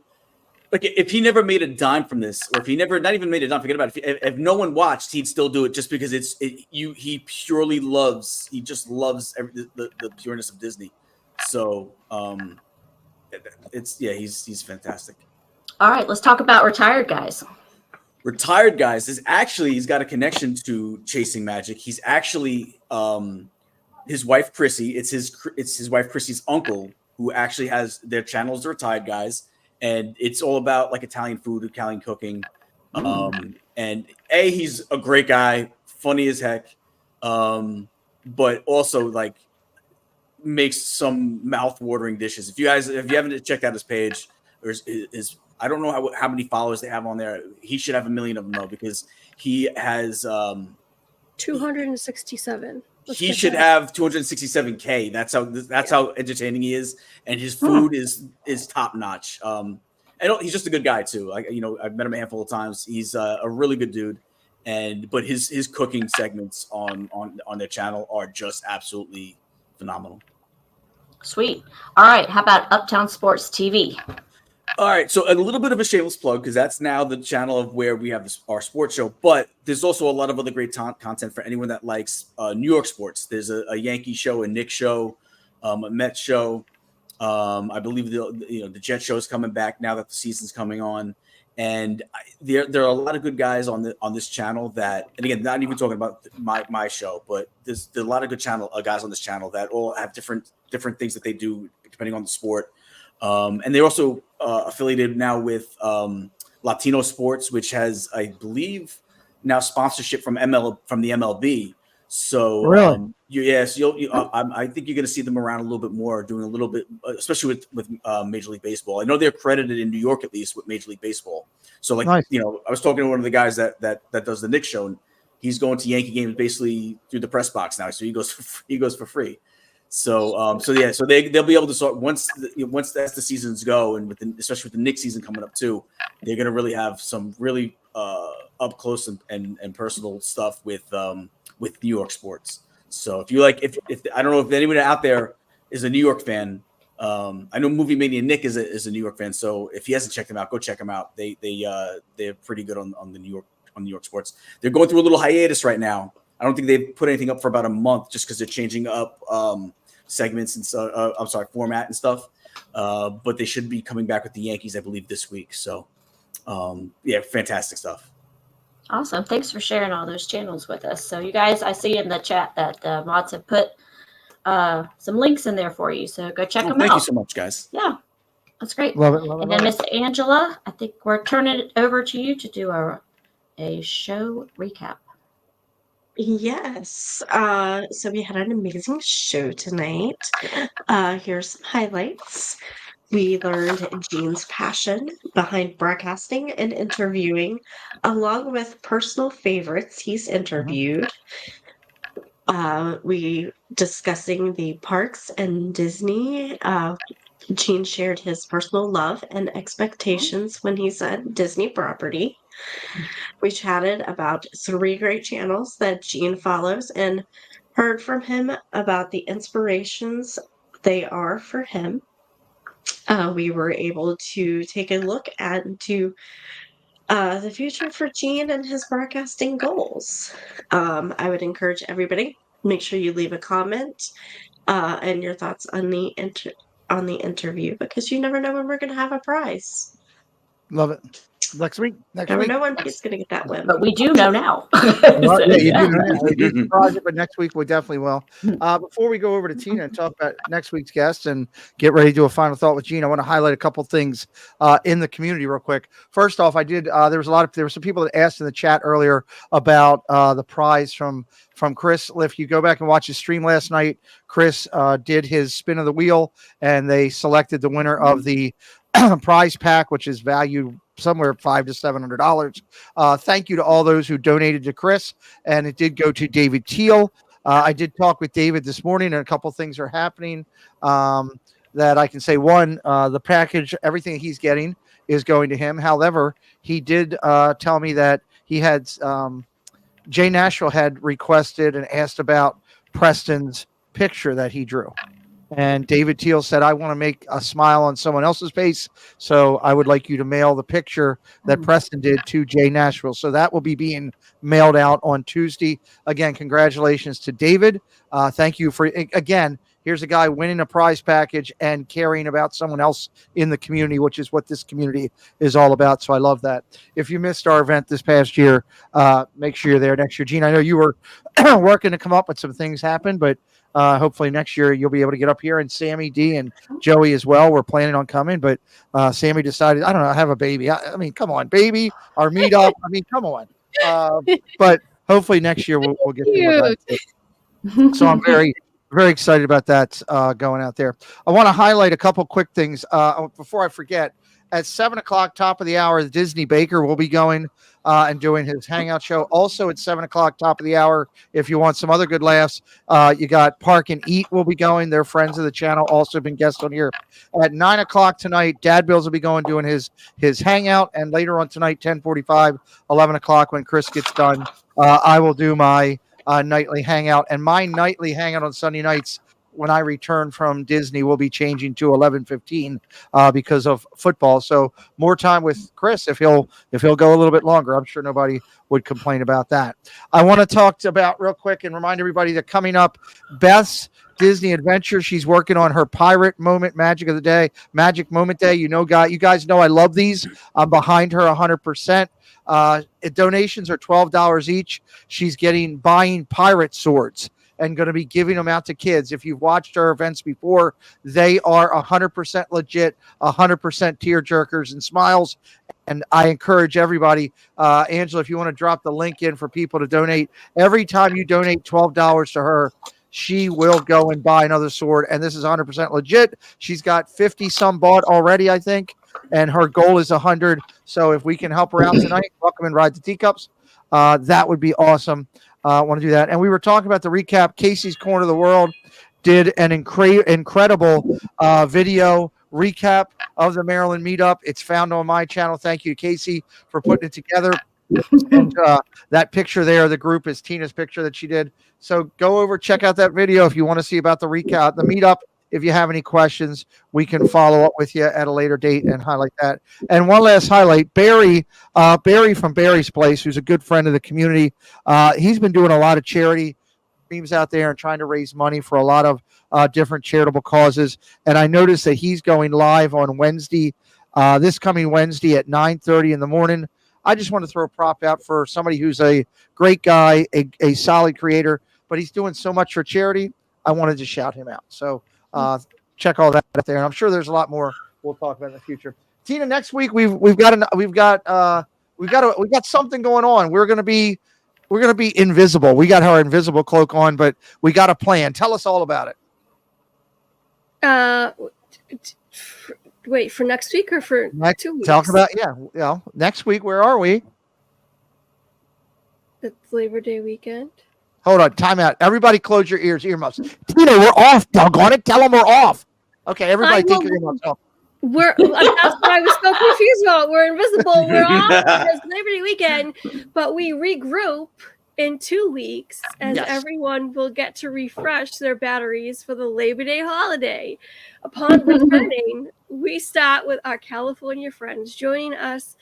Like if he never made a dime from this, or if he never not even made a dime, forget about it. If no one watched, he'd still do it just because he purely loves. He just loves the pureness of Disney. So he's fantastic. All right, let's talk about Retired Guys. Retired Guys he's got a connection to Chasing Magic. He's actually his wife Chrissy. It's his wife Chrissy's uncle who actually has their channels, The Retired Guys. And it's all about like Italian food, Italian cooking. And he's a great guy, funny as heck, but also like makes some mouth-watering dishes. If you haven't checked out his page, or his I don't know how many followers they have on there. He should have 1 million of them though, because he has 267. He should have 267K. That's how entertaining he is, and his food is top notch. And he's just a good guy too. I've met him a handful of times. He's a really good dude, but his cooking segments on their channel are just absolutely phenomenal. Sweet. All right. How about Uptown Sports TV? All right, so a little bit of a shameless plug, because that's now the channel of where we have our sports show. But there's also a lot of other great content for anyone that likes New York sports. There's a Yankee show, a Knicks show, a Mets show. I believe the Jet show is coming back now that the season's coming on, and there are a lot of good guys on this channel that, and again, not even talking about my show, but there's a lot of good guys on this channel that all have different things that they do depending on the sport. And they're also affiliated now with Latino Sports, which has, I believe, now sponsorship from the MLB. So really, I think you're going to see them around a little bit more, doing a little bit, especially with Major League Baseball. I know they're credited in New York at least with Major League Baseball. So nice. I was talking to one of the guys that does the Knicks show, and he's going to Yankee games basically through the press box now. So he goes for free. So they'll be able to start once as the seasons go, and especially with the Knicks season coming up too, they're going to really have some really up close and personal stuff with New York sports. So if you like, if I don't know if anyone out there is a New York fan, I know Movie Mania Nick is a New York fan. So if he hasn't checked them out, go check them out. They're pretty good on the New York sports. They're going through a little hiatus right now. I don't think they've put anything up for about a month, just because they're changing up segments and format and stuff. But they should be coming back with the Yankees, I believe, this week. So fantastic stuff. Awesome. Thanks for sharing all those channels with us. So you guys, I see in the chat that the mods have put some links in there for you. So go check them out. Thank you so much, guys. Yeah, that's great. Love it. And then Miss Angela, I think we're turning it over to you to do a show recap. Yes. So we had an amazing show tonight. Here's some highlights. We learned Gene's passion behind broadcasting and interviewing, along with personal favorites he's interviewed. We discussing the parks and Disney. Gene shared his personal love and expectations when he's at Disney property. We chatted about 3 great channels that Gene follows and heard from him about the inspirations they are for him. We were able to take a look into the future for Gene and his broadcasting goals. I would encourage everybody, make sure you leave a comment and your thoughts on the interview, because you never know when we're going to have a prize. Love it. Next week. Never know when he's going to get that win. But we do know now. Well, you do know now. We do surprise it, but next week we definitely will. Before we go over to Tina and talk about next week's guest and get ready to do a final thought with Gene, I want to highlight a couple things in the community real quick. First off, there were some people that asked in the chat earlier about the prize from Chris. If you go back and watch his stream last night, Chris did his spin of the wheel, and they selected the winner of the prize pack, which is valued somewhere $500 to $700. Thank you to all those who donated to Chris, and it did go to David Kiel. I did talk with David this morning, and a couple things are happening that I can say. One, the package, everything he's getting is going to him. However, he did tell me that he had Jay Nashville had requested and asked about Preston's picture that he drew. And David Teal said, I want to make a smile on someone else's face, so I would like you to mail the picture that Preston did to Jay Nashville. So that will be being mailed out on Tuesday. Again, congratulations to David. Thank you for, again, here's a guy winning a prize package and caring about someone else in the community, which is what this community is all about. So I love that. If you missed our event this past year, make sure you're there next year. Gene, I know you were working to come up with some things happen, but Hopefully next year you'll be able to get up here, and Sammy D and Joey as well. We're planning on coming, but Sammy decided, I don't know, have a baby. I mean, come on, baby, our meetup. I mean, come on. But hopefully next year we'll get to that. So I'm very, very excited about that going out there. I want to highlight a couple quick things before I forget. At 7 o'clock, top of the hour, the Disney Baker will be going and doing his hangout show. Also at 7 o'clock, top of the hour, if you want some other good laughs, you got Park and Eat will be going. They're friends of the channel, also been guests on here. At 9 o'clock tonight, Dad Bills will be going doing his hangout. And later on tonight, 10:45, 11 o'clock, when Chris gets done, I will do my nightly hangout. And my nightly hangout on Sunday nights, when I return from Disney, will be changing to 11:15 because of football. So more time with Chris if he'll go a little bit longer. I'm sure nobody would complain about that. I want to talk about real quick and remind everybody that coming up, Beth's Disney Adventure. She's working on her pirate moment magic of the day, magic moment day. You guys know I love these. I'm behind her 100%. Donations are $12 each. She's buying pirate swords and going to be giving them out to kids. If you've watched our events before, they are 100% legit, 100% tear jerkers and smiles. And I encourage everybody, Angela, if you want to drop the link in for people to donate, every time you donate $12 to her, she will go and buy another sword. And this is 100% legit. She's got 50 some bought already, I think. And her goal is 100. So if we can help her out tonight, welcome and ride the teacups. That would be awesome. I want to do that. And we were talking about the recap. Casey's Corner of the World did an incredible video recap of the Maryland meetup. It's found on my channel. Thank you to Casey for putting it together. And that picture there, the group, is Tina's picture that she did. So go over, check out that video if you want to see about the recap, the meetup. If you have any questions, we can follow up with you at a later date and highlight that. And one last highlight, Barry from Barry's Place, who's a good friend of the community. He's been doing a lot of charity streams out there and trying to raise money for a lot of different charitable causes. And I noticed that he's going live on Wednesday, this coming Wednesday at 9:30 in the morning. I just want to throw a prop out for somebody who's a great guy, a solid creator, but he's doing so much for charity. I wanted to shout him out. So check all that out there. And I'm sure there's a lot more we'll talk about in the future. Tina, next week we've got something going on. We're gonna be invisible. We got our invisible cloak on, but we got a plan. Tell us all about it. Wait, for next week or for 2 weeks? Talk about next week. Where are we? It's Labor Day weekend. Hold on, time out. Everybody close your earmuffs. Tina, we're off. Doggone it. Tell them we're off. Okay, everybody take your earmuffs off. That's what I was so confused about. We're invisible. We're off. It's Labor Day weekend, but we regroup in 2 weeks as everyone will get to refresh their batteries for the Labor Day holiday. Upon returning, we start with our California friends joining us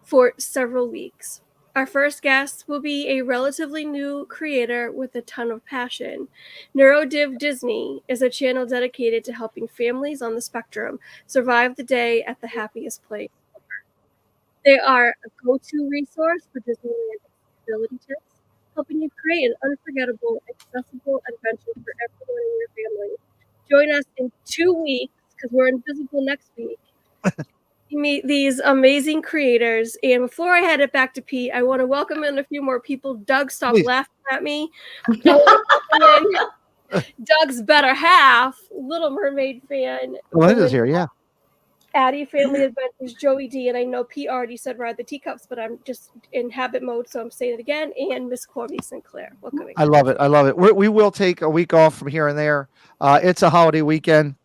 for several weeks. Our first guest will be a relatively new creator with a ton of passion. Neurodiv Disney is a channel dedicated to helping families on the spectrum survive the day at the happiest place ever. They are a go-to resource for Disneyland accessibility tips, helping you create an unforgettable, accessible adventure for everyone in your family. Join us in 2 weeks, because we're invisible next week. Meet these amazing creators. And before I head it back to Pete, I want to welcome in a few more people. Doug, stop laughing at me. Doug's better half, Little Mermaid fan. Linda's here, yeah. Addie Family Adventures, Joey D, and I know Pete already said ride the teacups, but I'm just in habit mode, so I'm saying it again. And Miss Corby Sinclair. Welcome. I love it. We will take a week off from here and there. It's a holiday weekend.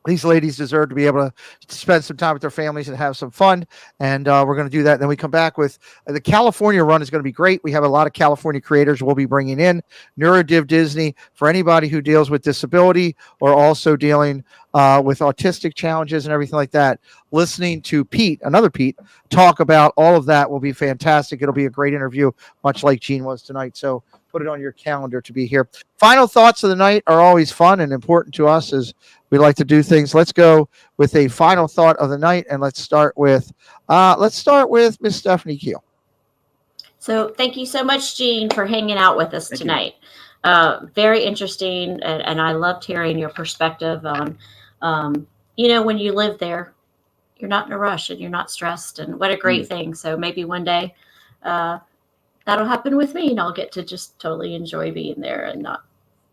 These ladies deserve to be able to spend some time with their families and have some fun. And we're going to do that. And then we come back with the California run is going to be great. We have a lot of California creators we'll be bringing in. Neurodiv Disney for anybody who deals with disability or also dealing with autistic challenges and everything like that. Listening to Pete, another Pete, talk about all of that will be fantastic. It'll be a great interview, much like Gene was tonight. So put it on your calendar to be here. Final thoughts of the night are always fun and important to us as we like to do things. Let's go with a final thought of the night, and let's start with Miss Stephanie Kiel. So thank you so much, Jean, for hanging out with us tonight. very interesting, and I loved hearing your perspective on, when you live there, you're not in a rush and you're not stressed, and what a great thing. So maybe one day that'll happen with me, and I'll get to just totally enjoy being there and not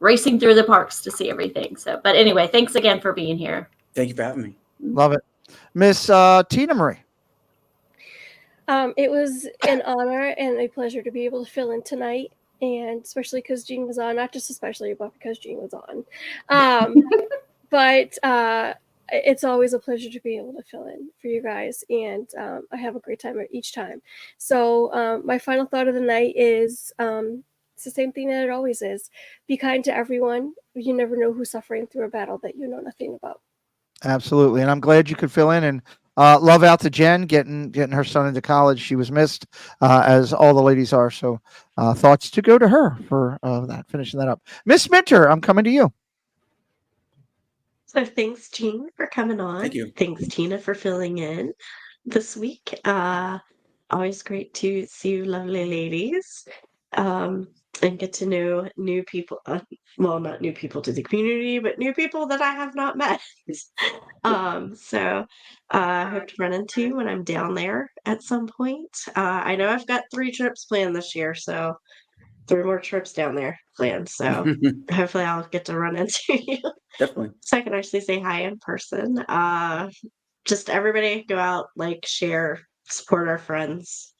racing through the parks to see everything. So, but anyway, thanks again for being here. Thank you for having me. Love it. Miss Tina Marie. It was an honor and a pleasure to be able to fill in tonight, and especially because Jean was on, not just especially, but because Jean was on. But it's always a pleasure to be able to fill in for you guys, and I have a great time each time. So my final thought of the night is it's the same thing that it always is. Be kind to everyone. You never know who's suffering through a battle that you know nothing about. Absolutely. And I'm glad you could fill in, and love out to Jen getting her son into college. She was missed, as all the ladies are. So thoughts to go to her for that, finishing that up. Miss Minter, I'm coming to you. So thanks, Jean, for coming on. Thank you. Thanks, Tina, for filling in this week. Always great to see you lovely ladies, and get to know new people. Well, not new people to the community, but new people that I have not met. So I hope to run into you when I'm down there at some point. I know I've got 3 trips planned this year, so 3 more trips down there planned. So hopefully I'll get to run into you. Definitely. So I can actually say hi in person. Just everybody go out, like, share, support our friends.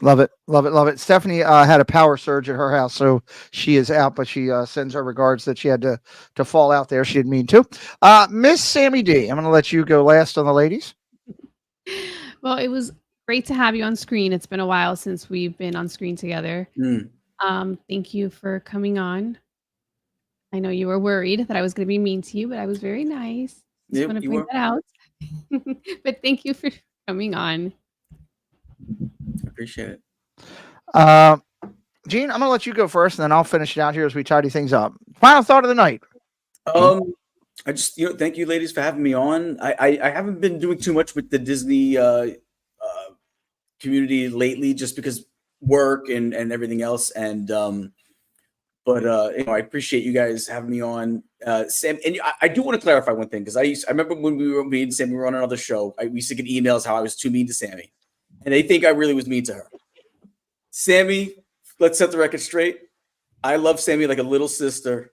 Love it. Love it. Love it. Stephanie had a power surge at her house, so she is out, but she sends her regards that she had to fall out there. She didn't mean to. Miss Sammy D, I'm going to let you go last on the ladies. Well, it was great to have you on screen. It's been a while since we've been on screen together. Thank you for coming on. I know you were worried that I was going to be mean to you, but I was very nice. Just want to point that out. But thank you for coming on. Appreciate it. Jean, I'm going to let you go first, and then I'll finish it out here as we tidy things up. Final thought of the night. I just, thank you, ladies, for having me on. I haven't been doing too much with the Disney community lately, just because work and everything else. And but I appreciate you guys having me on. Sam, and I do want to clarify one thing, because I remember when me and Sammy were on another show, we used to get emails how I was too mean to Sammy, and they think I really was mean to her. Sammy, let's set the record straight. I love Sammy like a little sister.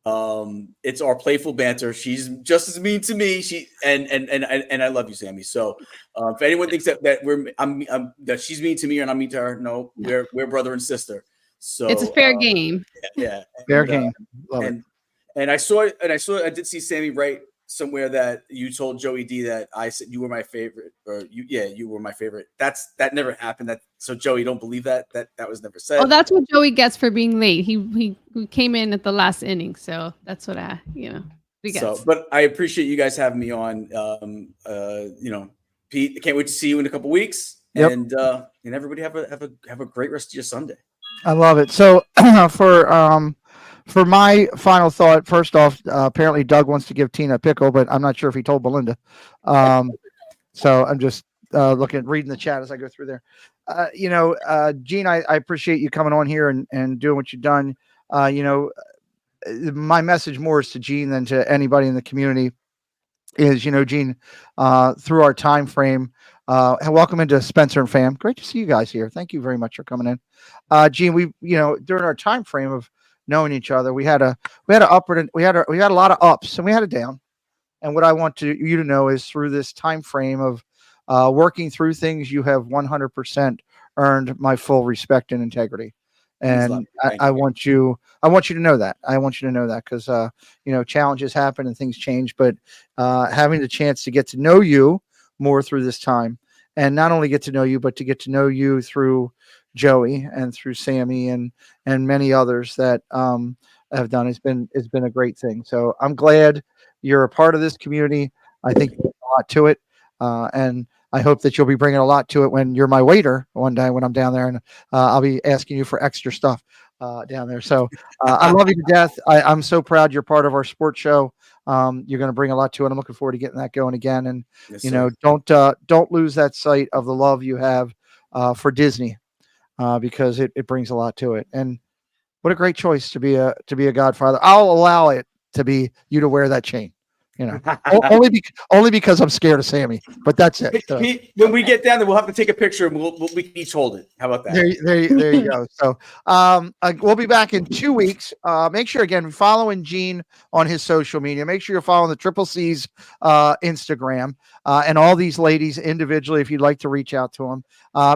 It's our playful banter. She's just as mean to me. And I love you, Sammy. So if anyone thinks that she's mean to me and I'm mean to her, no, we're brother and sister. So it's a fair game. Yeah, fair game. Love it. And I did see Sammy write somewhere that you told Joey D that I said you were my favorite, or you were my favorite. That never happened. So Joey, don't believe that was never said. Oh, that's what Joey gets for being late. He came in at the last inning, so that's what we get. So, but I appreciate you guys having me on. Pete, I can't wait to see you in a couple weeks. Yep. And everybody have a great rest of your Sunday. I love it. So for my final thought, first off, apparently Doug wants to give Tina a pickle, but I'm not sure if he told Belinda. So I'm just reading the chat as I go through there. Gene, I appreciate you coming on here and doing what you've done. My message more is to Gene than to anybody in the community is, Gene, through our time frame, welcome into Spencer and fam. Great to see you guys here. Thank you very much for coming in. Gene, we, during our time frame of knowing each other, we had a upward, and we had a lot of ups and we had a down. And what I want you to know is through this time frame of working through things, you have 100% earned my full respect and integrity. And I want you to know that. I want you to know that because, challenges happen and things change, but having the chance to get to know you more through this time, and not only get to know you, but to get to know you through Joey and through Sammy and many others that have done, it's been a great thing. So I'm glad you're a part of this community. I think there's a lot to it. And I hope that you'll be bringing a lot to it when you're my waiter one day when I'm down there, and I'll be asking you for extra stuff down there. So I love you to death. I'm so proud you're part of our sports show. You're going to bring a lot to it. I'm looking forward to getting that going again. And don't lose that sight of the love you have for Disney, because it brings a lot to it. And what a great choice to be a godfather. I'll allow it to be you to wear that chain. You know, only because I'm scared of Sammy, but that's it. So. When we get down there, we'll have to take a picture and we can each hold it. How about that? There you go. So we'll be back in 2 weeks. Make sure, again, following Gene on his social media. Make sure you're following the Triple C's Instagram and all these ladies individually if you'd like to reach out to them.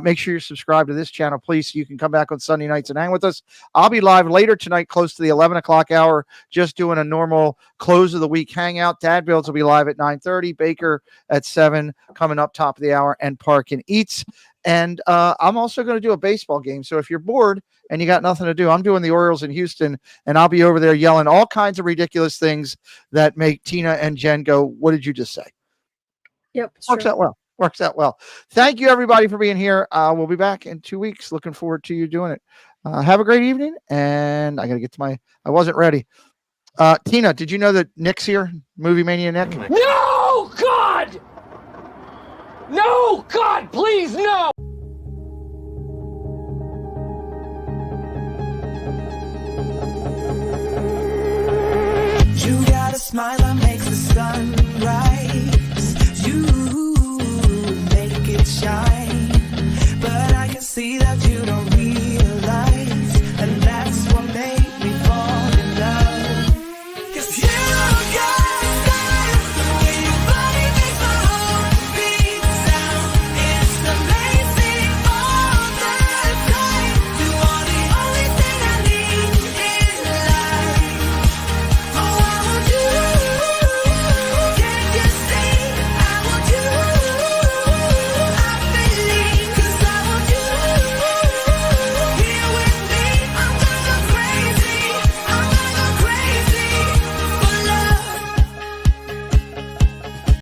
Make sure you're subscribed to this channel, please, so you can come back on Sunday nights and hang with us. I'll be live later tonight, close to the 11 o'clock hour, just doing a normal close of the week hangout. Dad Builds will be live at 9:30, Baker at 7, coming up top of the hour, and Park and Eats. And I'm also going to do a baseball game. So if you're bored and you got nothing to do, I'm doing the Orioles in Houston, and I'll be over there yelling all kinds of ridiculous things that make Tina and Jen go, "What did you just say?" Yep. Works out well. Thank you, everybody, for being here. We'll be back in 2 weeks. Looking forward to you doing it. Have a great evening. And I got to get to I wasn't ready. Tina, did you know that Nick's here? Movie Mania Nick? No, God! No, God, please, no! You got a smile that makes the sun rise.